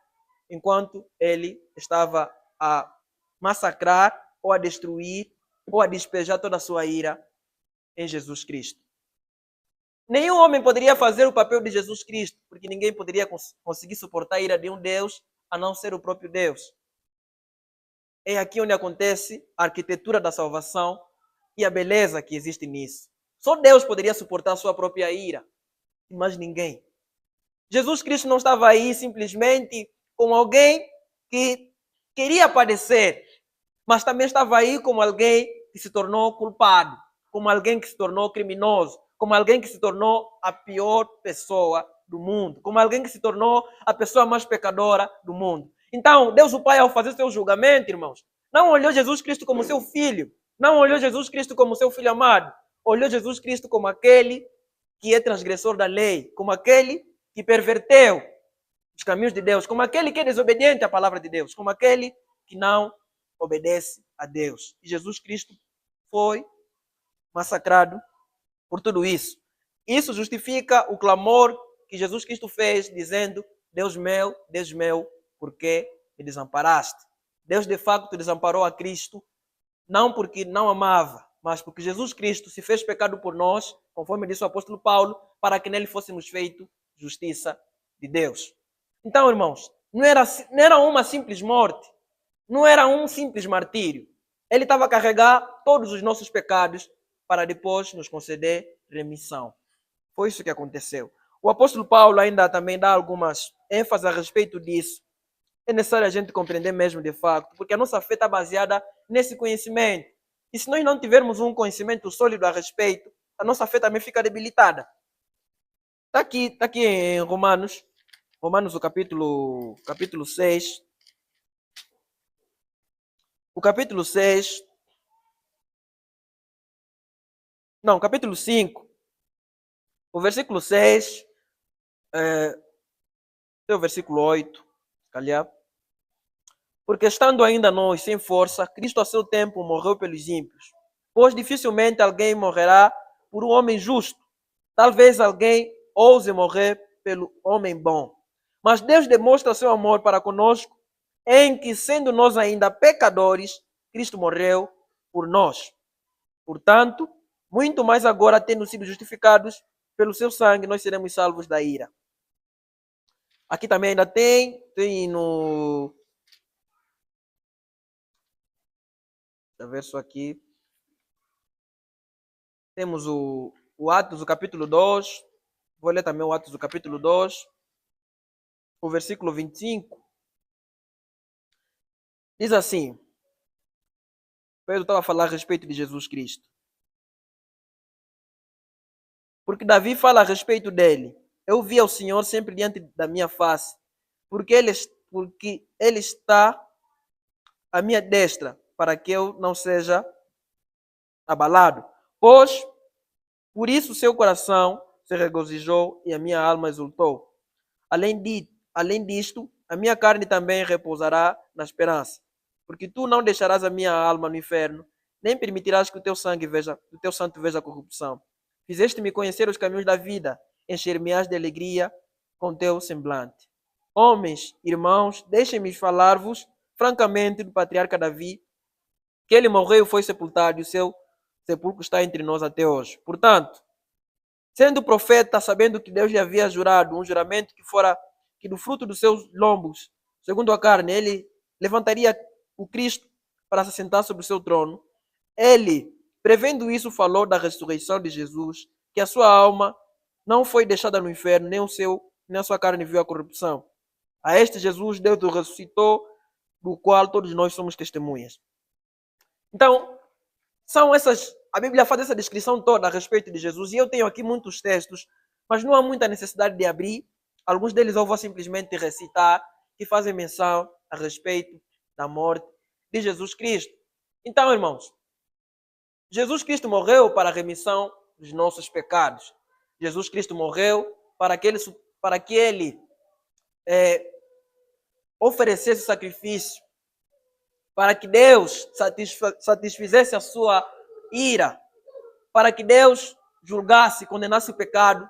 enquanto ele estava a massacrar ou a destruir ou a despejar toda a sua ira em Jesus Cristo. Nenhum homem poderia fazer o papel de Jesus Cristo, porque ninguém poderia conseguir suportar a ira de um Deus, a não ser o próprio Deus. É aqui onde acontece a arquitetura da salvação e a beleza que existe nisso. Só Deus poderia suportar a sua própria ira, e mais ninguém. Jesus Cristo não estava aí simplesmente como alguém que queria padecer, mas também estava aí como alguém que se tornou culpado, como alguém que se tornou criminoso, como alguém que se tornou a pior pessoa do mundo, como alguém que se tornou a pessoa mais pecadora do mundo. Então, Deus o Pai, ao fazer seu julgamento, irmãos, não olhou Jesus Cristo como seu filho, não olhou Jesus Cristo como seu filho amado, olhou Jesus Cristo como aquele que é transgressor da lei, como aquele que perverteu os caminhos de Deus, como aquele que é desobediente à palavra de Deus, como aquele que não obedece a Deus. E Jesus Cristo foi massacrado por tudo isso. Isso justifica o clamor que Jesus Cristo fez, dizendo: Deus meu, por que me desamparaste? Deus de facto desamparou a Cristo, não porque não amava, mas porque Jesus Cristo se fez pecado por nós, conforme disse o apóstolo Paulo, para que nele fôssemos feito justiça de Deus. Então, irmãos, não era uma simples morte, não era um simples martírio. Ele estava a carregar todos os nossos pecados para depois nos conceder remissão. Foi isso que aconteceu. O apóstolo Paulo ainda também dá algumas ênfases a respeito disso. É necessário a gente compreender mesmo de fato, porque a nossa fé está baseada nesse conhecimento. E se nós não tivermos um conhecimento sólido a respeito, a nossa fé também fica debilitada. Está aqui em Romanos, o capítulo 6. O capítulo 6. Não, capítulo 5. O versículo 6. Até o versículo 8. Calhar. Porque estando ainda nós sem força, Cristo a seu tempo morreu pelos ímpios. Pois dificilmente alguém morrerá por um homem justo. Talvez alguém ouse morrer pelo homem bom. Mas Deus demonstra seu amor para conosco, em que, sendo nós ainda pecadores, Cristo morreu por nós. Portanto, muito mais agora, tendo sido justificados pelo seu sangue, nós seremos salvos da ira. Aqui também ainda tem no verso aqui. Temos o Atos, do capítulo 2. Vou ler também o Atos do capítulo 2. O versículo 25. Diz assim. Pedro estava a falar a respeito de Jesus Cristo. Porque Davi fala a respeito dele. Eu vi ao Senhor sempre diante da minha face. Porque ele está à minha destra, para que eu não seja abalado. Pois, por isso seu coração se regozijou e a minha alma exultou. Além disto, a minha carne também repousará na esperança. Porque tu não deixarás a minha alma no inferno, nem permitirás que o teu santo veja a corrupção. Fizeste-me conhecer os caminhos da vida, encher-me-ás de alegria com teu semblante. Homens, irmãos, deixem-me falar-vos francamente do patriarca Davi, que ele morreu e foi sepultado, e o seu sepulcro está entre nós até hoje. Portanto, sendo profeta, sabendo que Deus lhe havia jurado um juramento que do fruto dos seus lombos, segundo a carne, ele levantaria o Cristo para se sentar sobre o seu trono, ele, prevendo isso, falou da ressurreição de Jesus, que a sua alma não foi deixada no inferno, nem a sua carne viu a corrupção. A este Jesus Deus o ressuscitou, do qual todos nós somos testemunhas. Então, a Bíblia faz essa descrição toda a respeito de Jesus, e eu tenho aqui muitos textos, mas não há muita necessidade de abrir. Alguns deles eu vou simplesmente recitar, que fazem menção a respeito da morte de Jesus Cristo. Então, irmãos, Jesus Cristo morreu para a remissão dos nossos pecados. Jesus Cristo morreu para que ele oferecesse sacrifício, para que Deus satisfizesse a sua ira, para que Deus julgasse, condenasse o pecado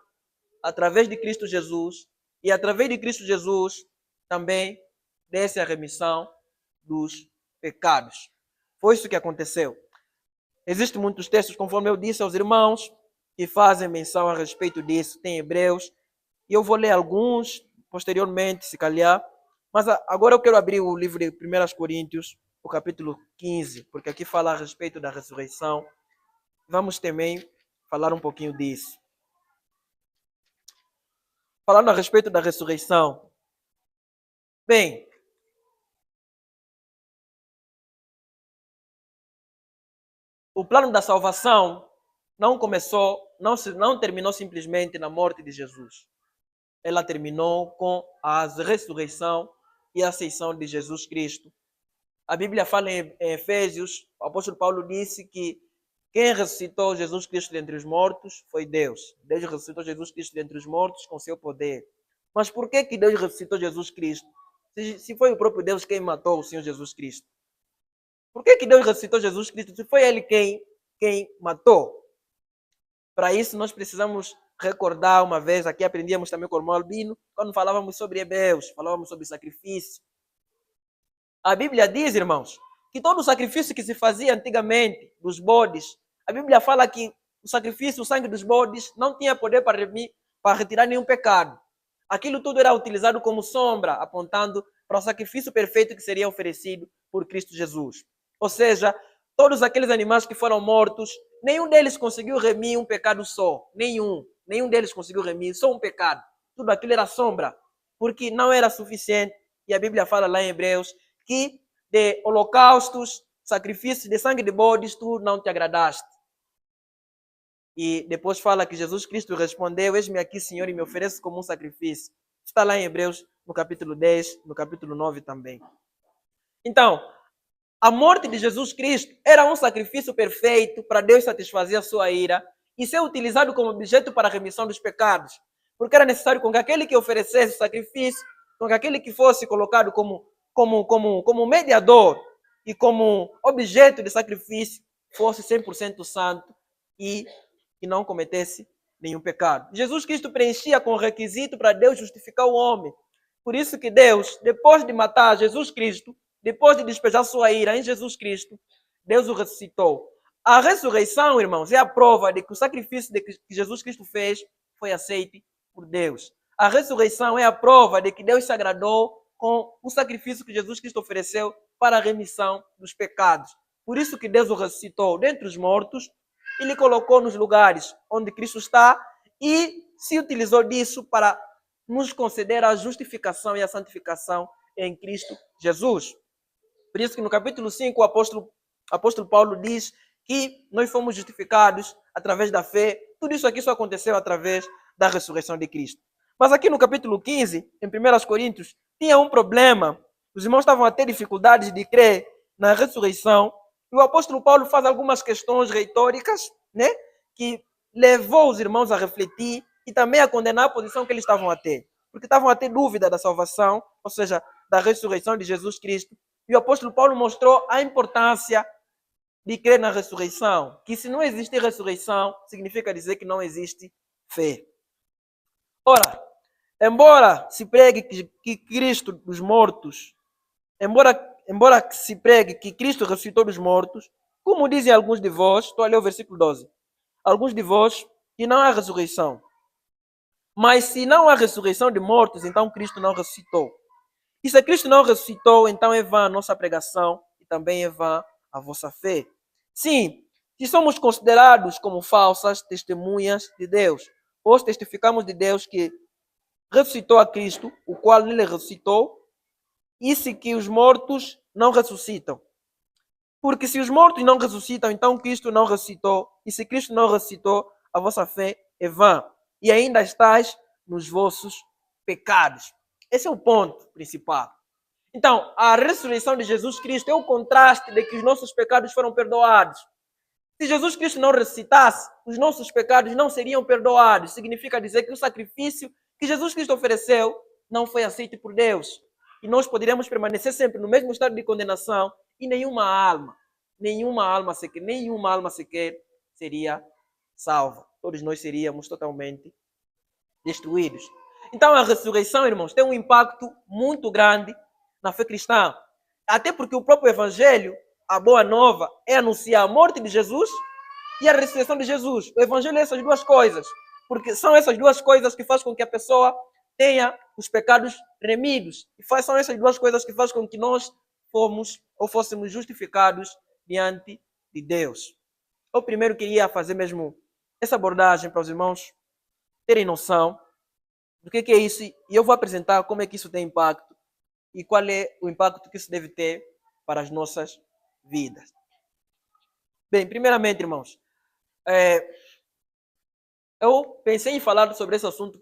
através de Cristo Jesus, e através de Cristo Jesus também desse a remissão dos pecados. Foi isso que aconteceu. Existem muitos textos, conforme eu disse aos irmãos, que fazem menção a respeito disso. Tem Hebreus, e eu vou ler alguns posteriormente, se calhar. Mas agora eu quero abrir o livro de 1 Coríntios, o capítulo 15, porque aqui fala a respeito da ressurreição. Vamos também falar um pouquinho disso. Falando a respeito da ressurreição. Bem, o plano da salvação não terminou simplesmente na morte de Jesus. Ela terminou com a ressurreição e a ascensão de Jesus Cristo. A Bíblia fala em Efésios, o apóstolo Paulo disse que quem ressuscitou Jesus Cristo dentre os mortos foi Deus. Deus ressuscitou Jesus Cristo dentre os mortos com seu poder. Mas por que Deus ressuscitou Jesus Cristo? Se foi o próprio Deus quem matou o Senhor Jesus Cristo. Por que Deus ressuscitou Jesus Cristo se foi Ele quem matou? Para isso, nós precisamos recordar uma vez, aqui aprendíamos também com o irmão Albino, quando falávamos sobre Hebreus, falávamos sobre sacrifício. A Bíblia diz, irmãos, que todo o sacrifício que se fazia antigamente, dos bodes, a Bíblia fala que o sacrifício, o sangue dos bodes, não tinha poder para retirar nenhum pecado. Aquilo tudo era utilizado como sombra, apontando para o sacrifício perfeito que seria oferecido por Cristo Jesus. Ou seja, todos aqueles animais que foram mortos, nenhum deles conseguiu remir um pecado só. Nenhum deles conseguiu remir só um pecado. Tudo aquilo era sombra, porque não era suficiente. E a Bíblia fala lá em Hebreus que de holocaustos, sacrifícios de sangue de bodes, tu não te agradaste. E depois fala que Jesus Cristo respondeu: eis-me aqui, Senhor, e me ofereço como um sacrifício. Está lá em Hebreus, no capítulo 10, no capítulo 9 também. Então, a morte de Jesus Cristo era um sacrifício perfeito para Deus satisfazer a sua ira e ser utilizado como objeto para a remissão dos pecados. Porque era necessário com que aquele que oferecesse o sacrifício, com que aquele que fosse colocado como mediador e como objeto de sacrifício, fosse 100% santo e que não cometesse nenhum pecado. Jesus Cristo preenchia com o requisito para Deus justificar o homem. Por isso que Deus, depois de matar Jesus Cristo, depois de despejar sua ira em Jesus Cristo, Deus o ressuscitou. A ressurreição, irmãos, é a prova de que o sacrifício que Jesus Cristo fez foi aceito por Deus. A ressurreição é a prova de que Deus se agradou com o sacrifício que Jesus Cristo ofereceu para a remissão dos pecados. Por isso que Deus o ressuscitou dentre os mortos e lhe colocou nos lugares onde Cristo está e se utilizou disso para nos conceder a justificação e a santificação em Cristo Jesus. Por isso que no capítulo 5 o apóstolo Paulo diz que nós fomos justificados através da fé. Tudo isso aqui só aconteceu através da ressurreição de Cristo. Mas aqui no capítulo 15, em 1 Coríntios, tinha um problema. Os irmãos estavam a ter dificuldades de crer na ressurreição. E o apóstolo Paulo faz algumas questões retóricas, né, que levou os irmãos a refletir e também a condenar a posição que eles estavam a ter. Porque estavam a ter dúvida da salvação, ou seja, da ressurreição de Jesus Cristo. E o apóstolo Paulo mostrou a importância de crer na ressurreição. Que se não existe ressurreição, significa dizer que não existe fé. Ora, embora se pregue que Cristo dos mortos, embora se pregue que Cristo ressuscitou dos mortos, como dizem alguns de vós, estou a ler o versículo 12, alguns de vós, que não há ressurreição. Mas se não há ressurreição de mortos, então Cristo não ressuscitou. E se Cristo não ressuscitou, então é vã a nossa pregação e também é vã a vossa fé. Sim, se somos considerados como falsas testemunhas de Deus, pois testificamos de Deus que ressuscitou a Cristo, o qual nele ressuscitou, e se que os mortos não ressuscitam. Porque se os mortos não ressuscitam, então Cristo não ressuscitou. E se Cristo não ressuscitou, a vossa fé é vã. E ainda estáis nos vossos pecados. Esse é o ponto principal. Então, a ressurreição de Jesus Cristo é o contraste de que os nossos pecados foram perdoados. Se Jesus Cristo não ressuscitasse, os nossos pecados não seriam perdoados. Significa dizer que o sacrifício que Jesus Cristo ofereceu não foi aceito por Deus. E nós poderíamos permanecer sempre no mesmo estado de condenação e nenhuma alma sequer seria salva. Todos nós seríamos totalmente destruídos. Então a ressurreição, irmãos, tem um impacto muito grande na fé cristã. Até porque o próprio evangelho, a boa nova, é anunciar a morte de Jesus e a ressurreição de Jesus. O evangelho é essas duas coisas. Porque são essas duas coisas que fazem com que a pessoa tenha os pecados remidos. E são essas duas coisas que fazem com que nós fôssemos justificados diante de Deus. Eu primeiro queria fazer mesmo essa abordagem para os irmãos terem noção do que é isso, e eu vou apresentar como é que isso tem impacto e qual é o impacto que isso deve ter para as nossas vidas. Bem, primeiramente, irmãos, eu pensei em falar sobre esse assunto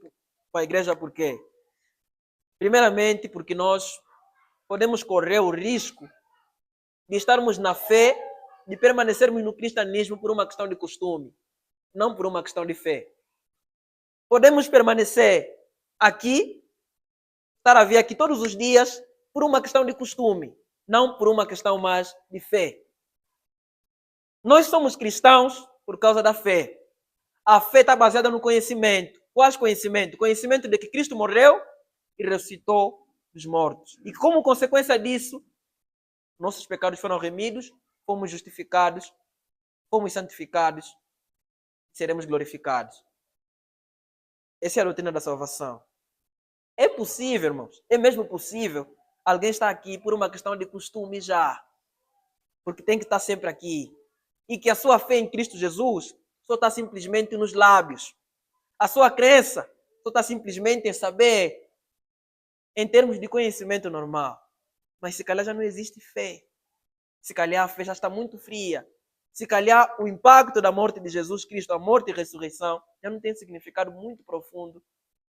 para a igreja porque, primeiramente, porque nós podemos correr o risco de estarmos na fé, de permanecermos no cristianismo por uma questão de costume, não por uma questão de fé. Podemos permanecer aqui, estar a vir aqui todos os dias por uma questão de costume, não por uma questão mais de fé. Nós somos cristãos por causa da fé. A fé está baseada no conhecimento. Qual conhecimento? Conhecimento de que Cristo morreu e ressuscitou dos mortos. E como consequência disso, nossos pecados foram remidos, fomos justificados, fomos santificados, seremos glorificados. Essa é a rotina da salvação. É possível, irmãos, é mesmo possível alguém estar aqui por uma questão de costume já, porque tem que estar sempre aqui, e que a sua fé em Cristo Jesus só está simplesmente nos lábios. A sua crença só está simplesmente em saber, em termos de conhecimento normal. Mas se calhar já não existe fé. Se calhar a fé já está muito fria. Se calhar o impacto da morte de Jesus Cristo, a morte e a ressurreição, já não tem significado muito profundo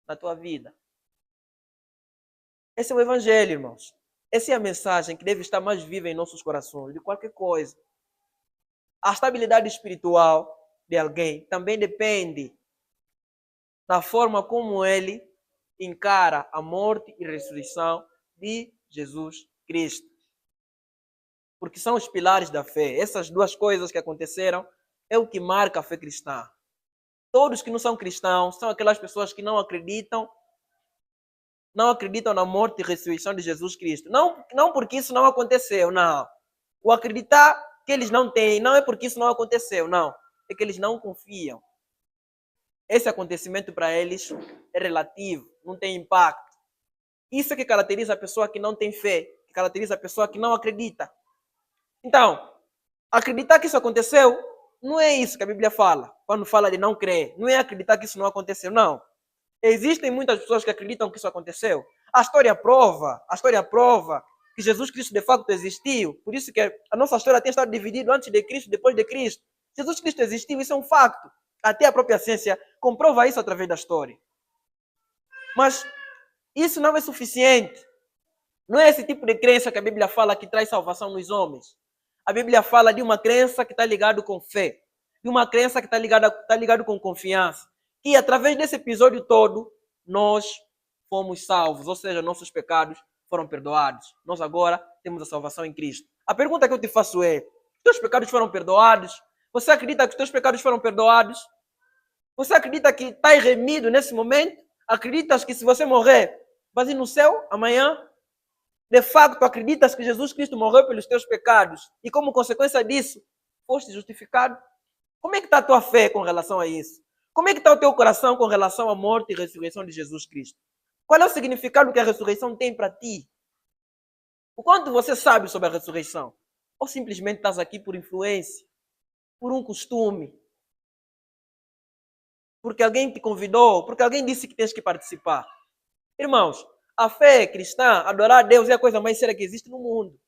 na tua vida. Esse é o Evangelho, irmãos. Essa é a mensagem que deve estar mais viva em nossos corações, de qualquer coisa. A estabilidade espiritual de alguém também depende da forma como ele encara a morte e ressurreição de Jesus Cristo. Porque são os pilares da fé. Essas duas coisas que aconteceram é o que marca a fé cristã. Todos que não são cristãos são aquelas pessoas que não acreditam na morte e ressurreição de Jesus Cristo. Não porque isso não aconteceu, não. O acreditar que eles não têm não é porque isso não aconteceu, não. É que eles não confiam. Esse acontecimento para eles é relativo, não tem impacto. Isso é que caracteriza a pessoa que não tem fé, que caracteriza a pessoa que não acredita. Então, acreditar que isso aconteceu não é isso que a Bíblia fala, quando fala de não crer. Não é acreditar que isso não aconteceu, não. Existem muitas pessoas que acreditam que isso aconteceu. A história prova que Jesus Cristo de fato existiu. Por isso que a nossa história tem estado dividida antes de Cristo e depois de Cristo. Jesus Cristo existiu, isso é um facto. Até a própria ciência comprova isso através da história. Mas isso não é suficiente. Não é esse tipo de crença que a Bíblia fala que traz salvação nos homens. A Bíblia fala de uma crença que está ligada com fé. De uma crença que está ligada com confiança. E através desse episódio todo, nós fomos salvos. Ou seja, nossos pecados foram perdoados. Nós agora temos a salvação em Cristo. A pergunta que eu te faço é: os teus pecados foram perdoados? Você acredita que os teus pecados foram perdoados? Você acredita que está remido nesse momento? Acreditas que se você morrer, vais ir no céu amanhã? De facto, acreditas que Jesus Cristo morreu pelos teus pecados e como consequência disso, foste justificado? Como é que está a tua fé com relação a isso? Como é que está o teu coração com relação à morte e ressurreição de Jesus Cristo? Qual é o significado que a ressurreição tem para ti? O quanto você sabe sobre a ressurreição? Ou simplesmente estás aqui por influência, por um costume, porque alguém te convidou, porque alguém disse que tens que participar? Irmãos, a fé cristã, adorar a Deus, é a coisa mais séria que existe no mundo.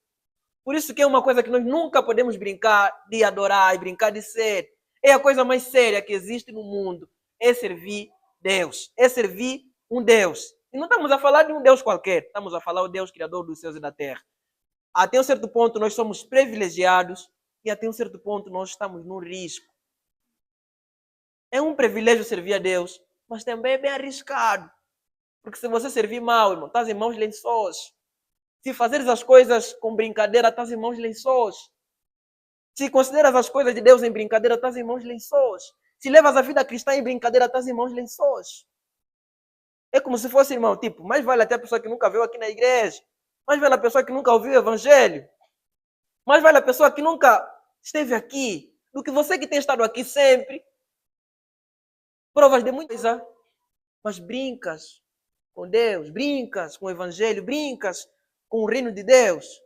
Por isso que é uma coisa que nós nunca podemos brincar de adorar e brincar de ser. É a coisa mais séria que existe no mundo. É servir Deus. É servir um Deus. E não estamos a falar de um Deus qualquer. Estamos a falar do Deus Criador dos céus e da terra. Até um certo ponto nós somos privilegiados e até um certo ponto nós estamos no risco. É um privilégio servir a Deus, mas também é bem arriscado. Porque se você servir mal, irmão, estás em mãos lençóis. Se fazeres as coisas com brincadeira, estás em mãos lençóis. Se consideras as coisas de Deus em brincadeira, estás em mãos lençóis. Se levas a vida cristã em brincadeira, estás em mãos lençóis. É como se fosse, irmão, tipo, mais vale até a pessoa que nunca veio aqui na igreja. Mais vale a pessoa que nunca ouviu o evangelho. Mais vale a pessoa que nunca esteve aqui do que você que tem estado aqui sempre. Provas de muita coisa, mas brincas com Deus, brincas com o evangelho, brincas com o reino de Deus.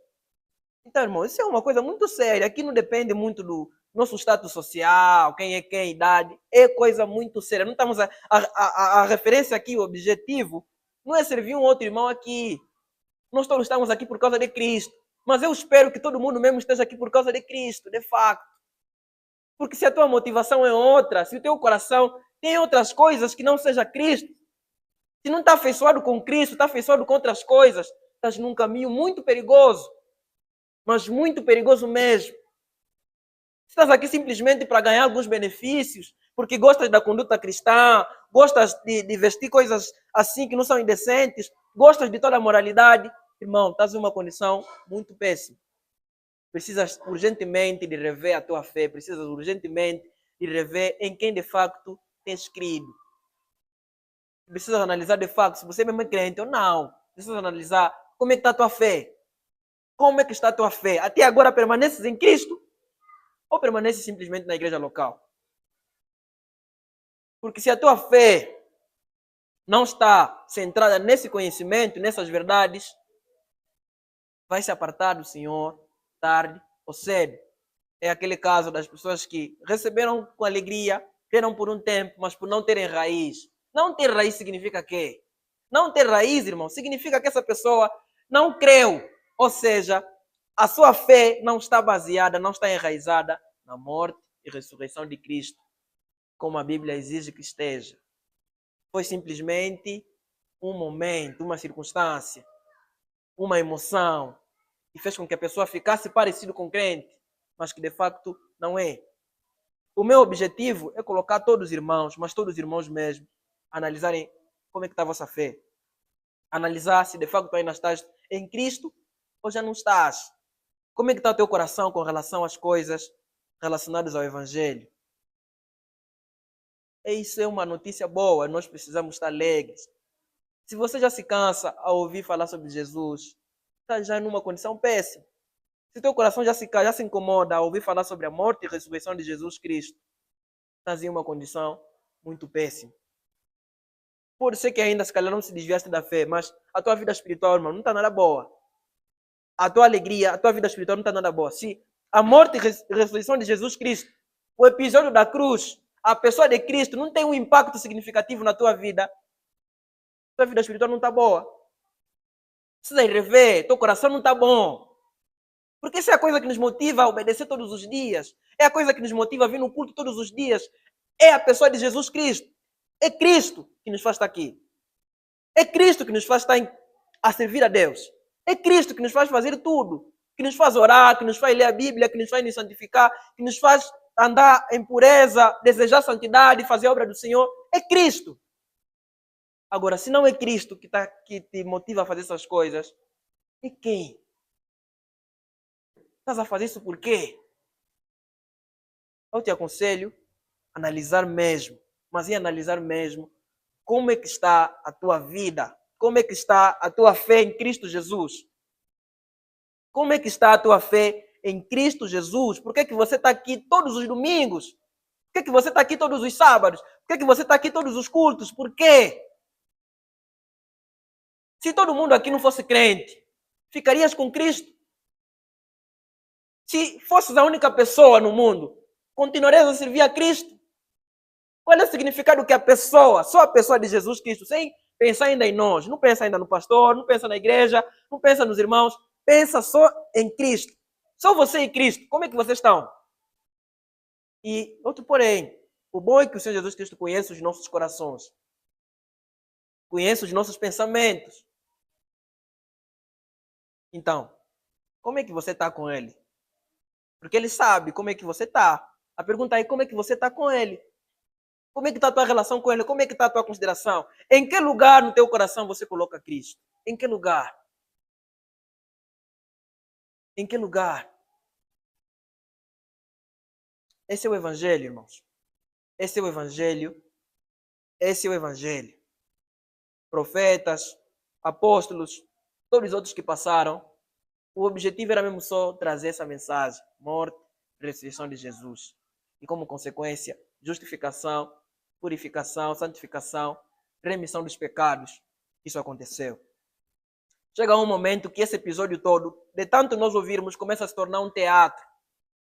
Então, irmão, isso é uma coisa muito séria. Aqui não depende muito do nosso status social, quem é quem, idade. É coisa muito séria. Não estamos a referência aqui, o objetivo, não é servir um outro irmão aqui. Nós todos estamos aqui por causa de Cristo. Mas eu espero que todo mundo mesmo esteja aqui por causa de Cristo, de facto. Porque se a tua motivação é outra, se o teu coração tem outras coisas que não seja Cristo, se não está afeiçoado com Cristo, está afeiçoado com outras coisas, estás num caminho muito perigoso. Mas muito perigoso mesmo. Estás aqui simplesmente para ganhar alguns benefícios, porque gostas da conduta cristã, gostas de vestir coisas assim que não são indecentes, gostas de toda a moralidade. Irmão, estás em uma condição muito péssima. Precisas urgentemente de rever a tua fé. Precisas urgentemente de rever em quem de facto tens crido. Precisas analisar de facto se você mesmo é crente ou não. Precisas analisar como é que está a tua fé. Como é que está a tua fé? Até agora permaneces em Cristo? Ou permaneces simplesmente na igreja local? Porque se a tua fé não está centrada nesse conhecimento, nessas verdades, vai se apartar do Senhor tarde ou cedo. É aquele caso das pessoas que receberam com alegria, creram por um tempo, mas por não terem raiz. Não ter raiz significa quê? Não ter raiz, irmão, significa que essa pessoa não creu. Ou seja, a sua fé não está baseada, não está enraizada na morte e ressurreição de Cristo, como a Bíblia exige que esteja. Foi simplesmente um momento, uma circunstância, uma emoção, que fez com que a pessoa ficasse parecido com crente, mas que de facto não é. O meu objetivo é colocar todos os irmãos, mas todos os irmãos mesmo, analisarem como é que está a vossa fé. Analisar se de facto tu ainda estás em Cristo ou já não estás. Como é que está o teu coração com relação às coisas relacionadas ao Evangelho? Isso é uma notícia boa, nós precisamos estar alegres. Se você já se cansa ao ouvir falar sobre Jesus, está já numa condição péssima. Se teu coração já se incomoda ao ouvir falar sobre a morte e a ressurreição de Jesus Cristo, estás em uma condição muito péssima. Pode ser que ainda, se calhar, não se desviaste da fé, mas a tua vida espiritual, irmão, não está nada boa. A tua alegria, a tua vida espiritual não está nada boa. Se a morte e a ressurreição de Jesus Cristo, o episódio da cruz, a pessoa de Cristo não tem um impacto significativo na tua vida espiritual não está boa. Precisa ir rever, teu coração não está bom. Porque essa é a coisa que nos motiva a obedecer todos os dias. É a coisa que nos motiva a vir no culto todos os dias. É a pessoa de Jesus Cristo. É Cristo que nos faz estar aqui. É Cristo que nos faz estar a servir a Deus. É Cristo que nos faz fazer tudo. Que nos faz orar, que nos faz ler a Bíblia, que nos faz nos santificar, que nos faz andar em pureza, desejar santidade, fazer a obra do Senhor. É Cristo. Agora, se não é Cristo que te motiva a fazer essas coisas, é quem? Estás a fazer isso por quê? Eu te aconselho a analisar mesmo, mas em analisar mesmo, como é que está a tua vida? Como é que está a tua fé em Cristo Jesus? Como é que está a tua fé em Cristo Jesus? Por que é que você está aqui todos os domingos? Por que é que você está aqui todos os sábados? Por que é que você está aqui todos os cultos? Por quê? Se todo mundo aqui não fosse crente, ficarias com Cristo? Se fosses a única pessoa no mundo, continuarias a servir a Cristo? Qual é o significado que a pessoa, só a pessoa de Jesus Cristo, sem pensar ainda em nós, não pensa ainda no pastor, não pensa na igreja, não pensa nos irmãos, pensa só em Cristo. Só você e Cristo, como é que vocês estão? E outro porém, o bom é que o Senhor Jesus Cristo conhece os nossos corações, conhece os nossos pensamentos. Então, como é que você está com Ele? Porque Ele sabe como é que você está. A pergunta é como é que você está com Ele? Como é que está a tua relação com Ele? Como é que está a tua consideração? Em que lugar no teu coração você coloca Cristo? Em que lugar? Em que lugar? Esse é o Evangelho, irmãos. Esse é o Evangelho. Esse é o Evangelho. Profetas, apóstolos, todos os outros que passaram, o objetivo era mesmo só trazer essa mensagem. Morte, ressurreição de Jesus. E como consequência, justificação, purificação, santificação, remissão dos pecados. Isso aconteceu. Chega um momento que esse episódio todo, de tanto nós ouvirmos, começa a se tornar um teatro.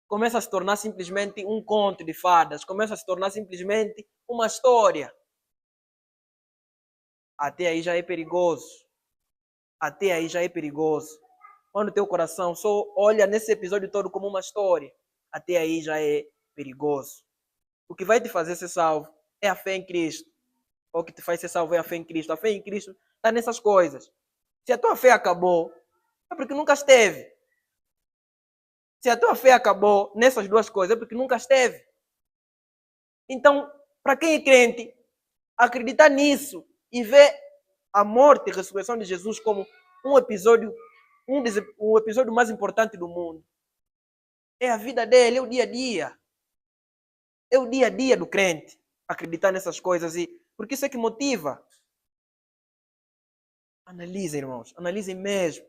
Começa a se tornar simplesmente um conto de fadas. Começa a se tornar simplesmente uma história. Até aí já é perigoso. Até aí já é perigoso. Quando o teu coração só olha nesse episódio todo como uma história, até aí já é perigoso. O que vai te fazer ser salvo é a fé em Cristo. O que te faz ser salvo é a fé em Cristo. A fé em Cristo está nessas coisas. Se a tua fé acabou, é porque nunca esteve. Se a tua fé acabou nessas duas coisas, é porque nunca esteve. Então, para quem é crente, acreditar nisso e ver a morte e a ressurreição de Jesus como um episódio o episódio mais importante do mundo. É a vida dele, é o dia a dia. É o dia a dia do crente acreditar nessas coisas. Porque isso é que motiva. Analisem, irmãos. Analisem mesmo.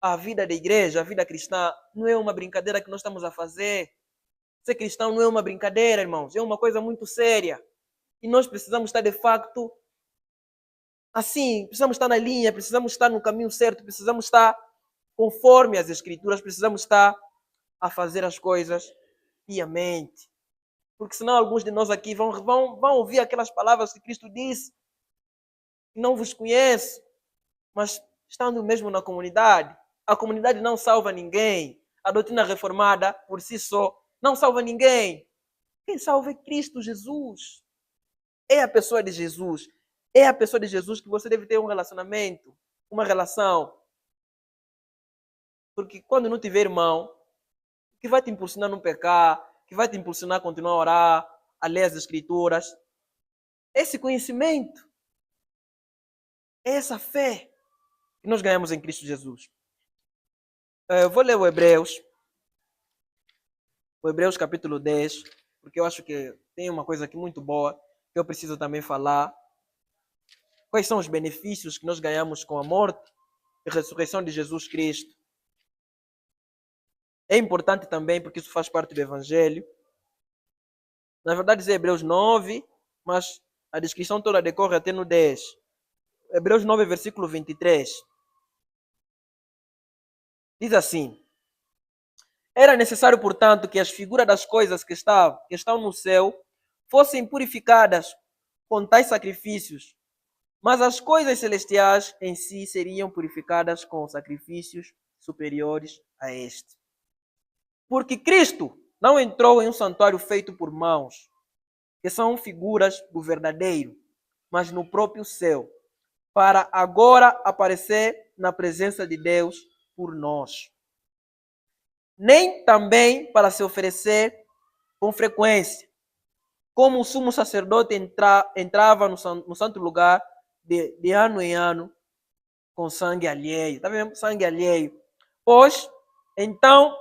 A vida da igreja, a vida cristã, não é uma brincadeira que nós estamos a fazer. Ser cristão não é uma brincadeira, irmãos. É uma coisa muito séria. E nós precisamos estar, de facto, assim, precisamos estar na linha, precisamos estar no caminho certo, precisamos estar conforme as Escrituras, precisamos estar a fazer as coisas piamente. Porque senão alguns de nós aqui vão ouvir aquelas palavras que Cristo disse, que não vos conheço, mas estando mesmo na comunidade, a comunidade não salva ninguém. A doutrina reformada, por si só, não salva ninguém. Quem salva é Cristo Jesus. É a pessoa de Jesus. É a pessoa de Jesus que você deve ter um relacionamento, uma relação. Porque quando não tiver irmão, que vai te impulsionar a não pecar, que vai te impulsionar a continuar a orar, a ler as Escrituras, esse conhecimento, essa fé que nós ganhamos em Cristo Jesus. Eu vou ler o Hebreus capítulo 10, porque eu acho que tem uma coisa aqui muito boa que eu preciso também falar. Quais são os benefícios que nós ganhamos com a morte e ressurreição de Jesus Cristo? É importante também porque isso faz parte do Evangelho. Na verdade, é Hebreus 9, mas a descrição toda decorre até no 10. Hebreus 9, versículo 23. Diz assim: era necessário, portanto, que as figuras das coisas que estão no céu fossem purificadas com tais sacrifícios, mas as coisas celestiais em si seriam purificadas com sacrifícios superiores a este. Porque Cristo não entrou em um santuário feito por mãos, que são figuras do verdadeiro, mas no próprio céu, para agora aparecer na presença de Deus por nós. Nem também para se oferecer com frequência, como o sumo sacerdote entrava no santo lugar de ano em ano com sangue alheio. Está vendo? Sangue alheio. Pois, então,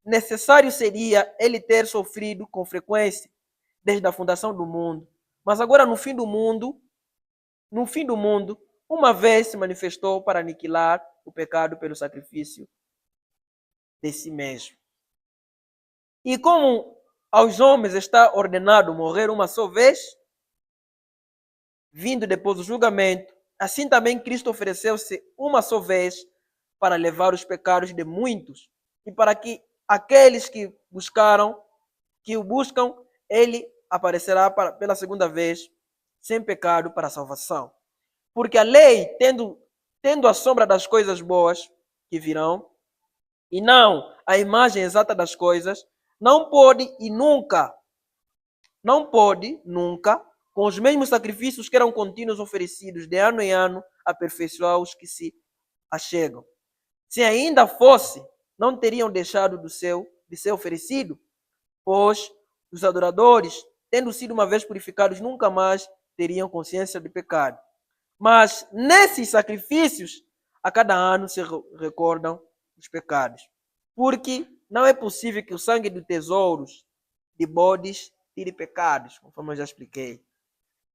necessário seria ele ter sofrido com frequência desde a fundação do mundo. Mas agora, no fim do mundo, uma vez se manifestou para aniquilar o pecado pelo sacrifício de si mesmo. E como aos homens está ordenado morrer uma só vez, vindo depois do julgamento, assim também Cristo ofereceu-se uma só vez para levar os pecados de muitos, e para que aqueles que o buscam, ele aparecerá pela segunda vez, sem pecado, para a salvação. Porque a lei, tendo a sombra das coisas boas que virão, e não a imagem exata das coisas, não pode nunca, com os mesmos sacrifícios que eram contínuos oferecidos de ano em ano, aperfeiçoar os que se achegam. Se ainda fosse, não teriam deixado de ser oferecido, pois os adoradores, tendo sido uma vez purificados, nunca mais teriam consciência de pecado. Mas nesses sacrifícios, a cada ano se recordam os pecados. Porque não é possível que o sangue de tesouros de bodes tire pecados, conforme eu já expliquei.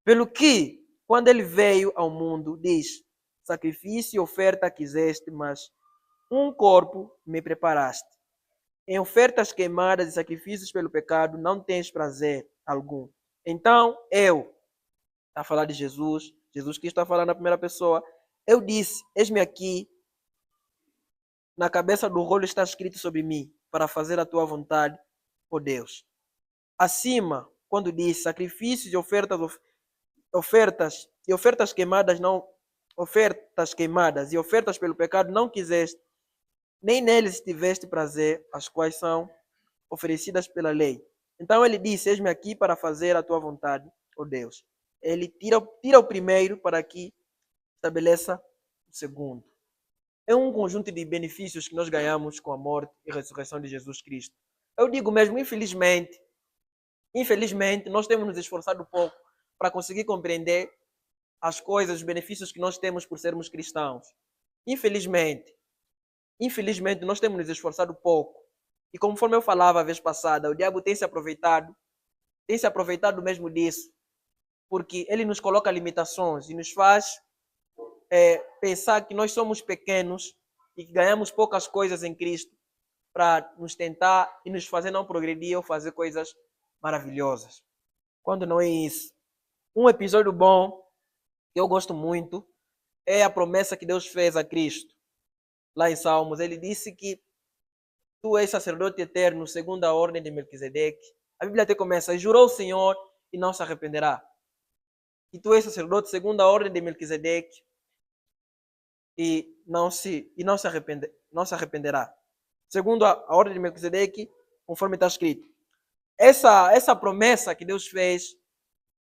Pelo que, quando ele veio ao mundo, diz: sacrifício e oferta quiseste, mas um corpo me preparaste. Em ofertas queimadas e sacrifícios pelo pecado não tens prazer algum. Então está a falar de Jesus Cristo está falando na primeira pessoa, eu disse: eis-me aqui, na cabeça do rolo está escrito sobre mim, para fazer a tua vontade, ó Deus. Acima, quando diz sacrifícios e ofertas queimadas e ofertas pelo pecado não quiseste, nem neles tiveste prazer, as quais são oferecidas pela lei. Então ele disse: eis-me aqui para fazer a tua vontade, ó Deus. Ele tira o primeiro para que estabeleça o segundo. É um conjunto de benefícios que nós ganhamos com a morte e ressurreição de Jesus Cristo. Eu digo mesmo, infelizmente, nós temos nos esforçado um pouco para conseguir compreender as coisas, os benefícios que nós temos por sermos cristãos. Infelizmente, Infelizmente, nós temos nos esforçado pouco. E conforme eu falava a vez passada, o diabo tem se aproveitado mesmo disso, porque ele nos coloca limitações e nos faz pensar que nós somos pequenos e que ganhamos poucas coisas em Cristo para nos tentar e nos fazer não progredir ou fazer coisas maravilhosas. Quando não é isso. Um episódio bom, que eu gosto muito, é a promessa que Deus fez a Cristo. Lá em Salmos, ele disse que tu és sacerdote eterno, segundo a ordem de Melquisedeque. A Bíblia até começa, e jurou o Senhor e não se arrependerá. E tu és sacerdote segundo a ordem de Melquisedeque e não se arrependerá. Segundo a ordem de Melquisedeque, conforme está escrito. Essa promessa que Deus fez,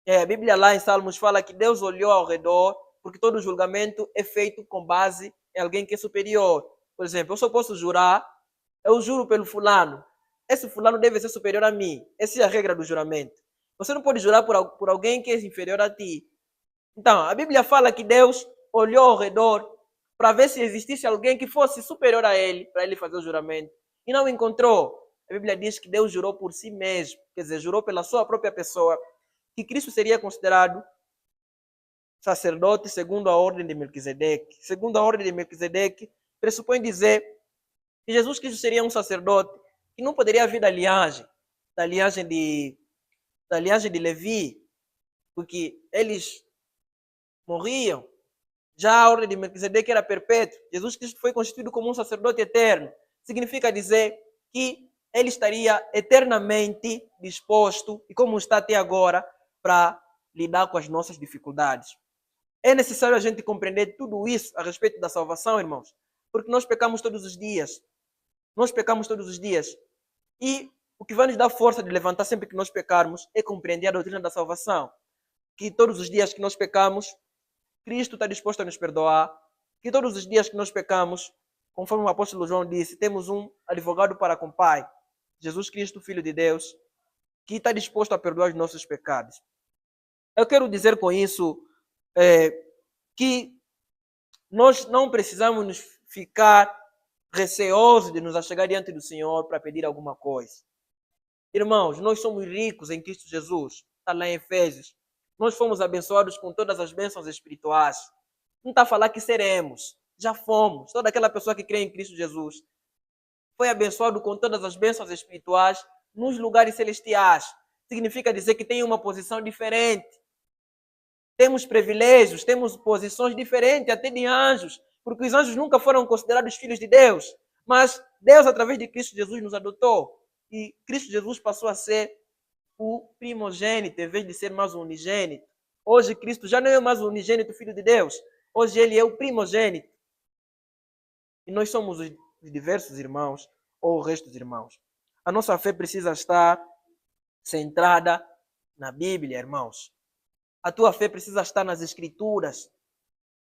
a Bíblia lá em Salmos fala que Deus olhou ao redor, porque todo julgamento é feito com base em alguém que é superior. Por exemplo, eu só posso jurar, eu juro pelo fulano. Esse fulano deve ser superior a mim. Essa é a regra do juramento. Você não pode jurar por alguém que é inferior a ti. Então, a Bíblia fala que Deus olhou ao redor para ver se existisse alguém que fosse superior a ele, para ele fazer o juramento. E não encontrou. A Bíblia diz que Deus jurou por si mesmo, quer dizer, jurou pela sua própria pessoa, que Cristo seria considerado sacerdote segundo a ordem de Melquisedeque. Segundo a ordem de Melquisedeque, pressupõe dizer que Jesus Cristo seria um sacerdote que não poderia vir da linhagem de Levi, porque eles morriam. Já a ordem de Melquisedeque era perpétua. Jesus Cristo foi constituído como um sacerdote eterno. Significa dizer que ele estaria eternamente disposto, e como está até agora, para lidar com as nossas dificuldades. É necessário a gente compreender tudo isso a respeito da salvação, irmãos, porque nós pecamos todos os dias. Nós pecamos todos os dias. E o que vai nos dar força de levantar sempre que nós pecarmos é compreender a doutrina da salvação. Que todos os dias que nós pecamos, Cristo está disposto a nos perdoar. Que todos os dias que nós pecamos, conforme o apóstolo João disse, temos um advogado para com o Pai, Jesus Cristo, Filho de Deus, que está disposto a perdoar os nossos pecados. Eu quero dizer com isso que nós não precisamos nos ficar receosos de nos achegar diante do Senhor para pedir alguma coisa. Irmãos, nós somos ricos em Cristo Jesus. Está lá em Efésios. Nós fomos abençoados com todas as bênçãos espirituais. Não está a falar que seremos. Já fomos. Toda aquela pessoa que crê em Cristo Jesus foi abençoado com todas as bênçãos espirituais nos lugares celestiais. Significa dizer que tem uma posição diferente. Temos privilégios, temos posições diferentes, até de anjos, porque os anjos nunca foram considerados filhos de Deus. Mas Deus, através de Cristo Jesus, nos adotou. E Cristo Jesus passou a ser o primogênito, em vez de ser mais um unigênito. Hoje Cristo já não é mais o unigênito Filho de Deus. Hoje ele é o primogênito. E nós somos os diversos irmãos, ou o resto dos irmãos. A nossa fé precisa estar centrada na Bíblia, irmãos. A tua fé precisa estar nas Escrituras.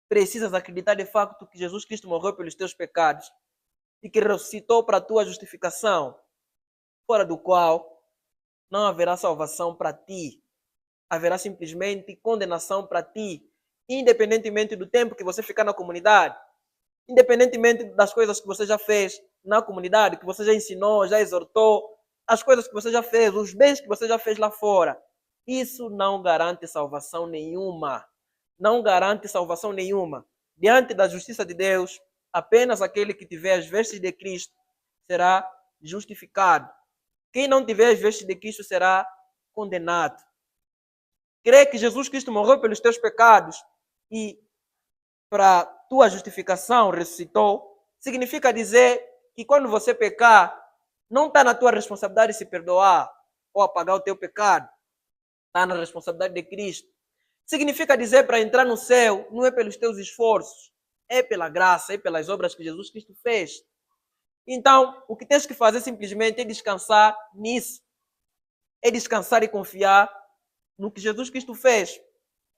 Precisas acreditar de facto que Jesus Cristo morreu pelos teus pecados e que ressuscitou para a tua justificação, fora do qual não haverá salvação para ti. Haverá simplesmente condenação para ti, independentemente do tempo que você ficar na comunidade, independentemente das coisas que você já fez na comunidade, que você já ensinou, já exortou, as coisas que você já fez, os bens que você já fez lá fora. Isso não garante salvação nenhuma. Não garante salvação nenhuma. Diante da justiça de Deus, apenas aquele que tiver as vestes de Cristo será justificado. Quem não tiver as vestes de Cristo será condenado. Crer que Jesus Cristo morreu pelos teus pecados e para tua justificação ressuscitou, significa dizer que quando você pecar, não está na tua responsabilidade se perdoar ou apagar o teu pecado. Está na responsabilidade de Cristo. Significa dizer para entrar no céu, não é pelos teus esforços, é pela graça, é pelas obras que Jesus Cristo fez. Então, o que tens que fazer simplesmente é descansar nisso. É descansar e confiar no que Jesus Cristo fez.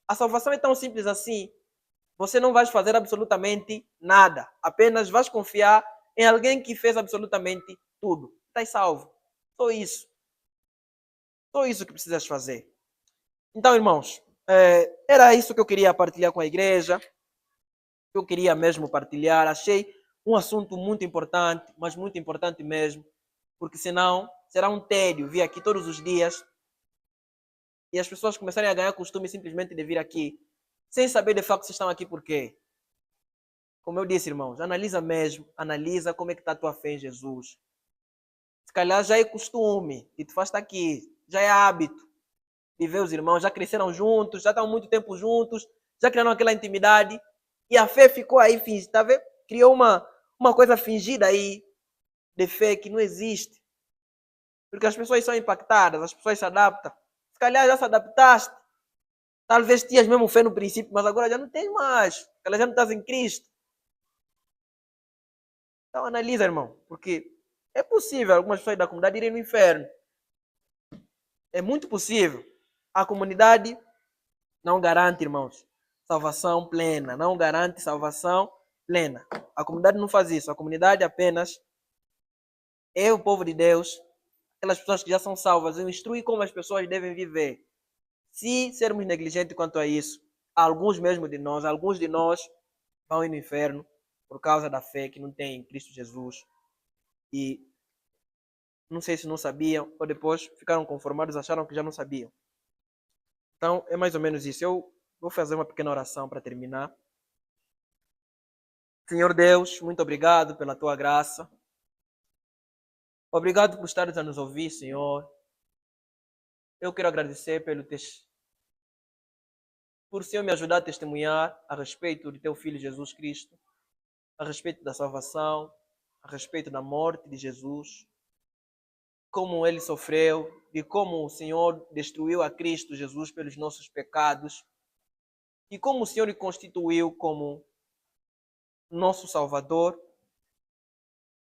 A salvação é tão simples assim. Você não vai fazer absolutamente nada. Apenas vais confiar em alguém que fez absolutamente tudo. Estás salvo. Só isso. Só isso que precisas fazer. Então, irmãos, era isso que eu queria partilhar com a igreja. Eu queria mesmo partilhar. Achei um assunto muito importante, mas muito importante mesmo, porque senão será um tédio vir aqui todos os dias e as pessoas começarem a ganhar costume simplesmente de vir aqui, sem saber de facto se estão aqui por quê. Como eu disse, irmãos, analisa mesmo, analisa como é que está a tua fé em Jesus. Se calhar já é costume que tu faz estar aqui, já é hábito de ver os irmãos, já cresceram juntos, já estão muito tempo juntos, já criaram aquela intimidade e a fé ficou aí fingida, tá vendo? Criou uma coisa fingida aí de fé que não existe. Porque as pessoas são impactadas, as pessoas se adaptam. Se calhar já se adaptaste, talvez tinhas mesmo fé no princípio, mas agora já não tens mais. Se calhar já não estás em Cristo. Então analisa, irmão, porque é possível algumas pessoas da comunidade irem no inferno. É muito possível. A comunidade não garante, irmãos, salvação plena. Não garante salvação plena. A comunidade não faz isso. A comunidade apenas é o povo de Deus, aquelas pessoas que já são salvas, instrui como as pessoas devem viver. Se sermos negligentes quanto a isso, alguns de nós vão ir no inferno por causa da fé que não tem em Cristo Jesus. E não sei se não sabiam, ou depois ficaram conformados, acharam que já não sabiam. Então, é mais ou menos isso. Eu vou fazer uma pequena oração para terminar. Senhor Deus, muito obrigado pela tua graça. Obrigado por estares a nos ouvir, Senhor. Eu quero agradecer por Senhor me ajudar a testemunhar a respeito de teu Filho Jesus Cristo, a respeito da salvação, a respeito da morte de Jesus, como ele sofreu, de como o Senhor destruiu a Cristo Jesus pelos nossos pecados e como o Senhor o constituiu como nosso Salvador,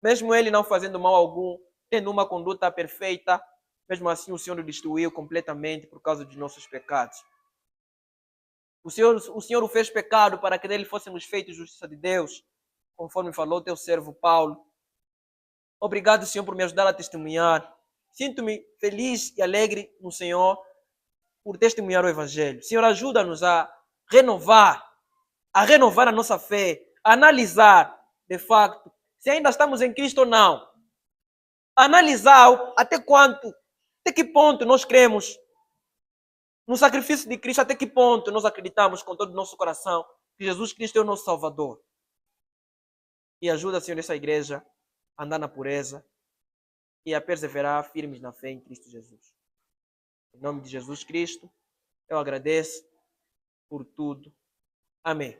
mesmo ele não fazendo mal algum, tendo uma conduta perfeita, mesmo assim o Senhor o destruiu completamente por causa dos nossos pecados. O Senhor o fez pecado para que nele fôssemos feitos justiça de Deus, conforme falou teu servo Paulo. Obrigado, Senhor, por me ajudar a testemunhar. Sinto-me feliz e alegre no Senhor por testemunhar o Evangelho. Senhor, ajuda-nos a renovar a nossa fé, a analisar, de facto, se ainda estamos em Cristo ou não. Analisar até que ponto nós cremos no sacrifício de Cristo, até que ponto nós acreditamos com todo o nosso coração que Jesus Cristo é o nosso Salvador. E ajuda, Senhor, essa igreja a andar na pureza e a perseverar firmes na fé em Cristo Jesus. Em nome de Jesus Cristo, eu agradeço por tudo. Amém.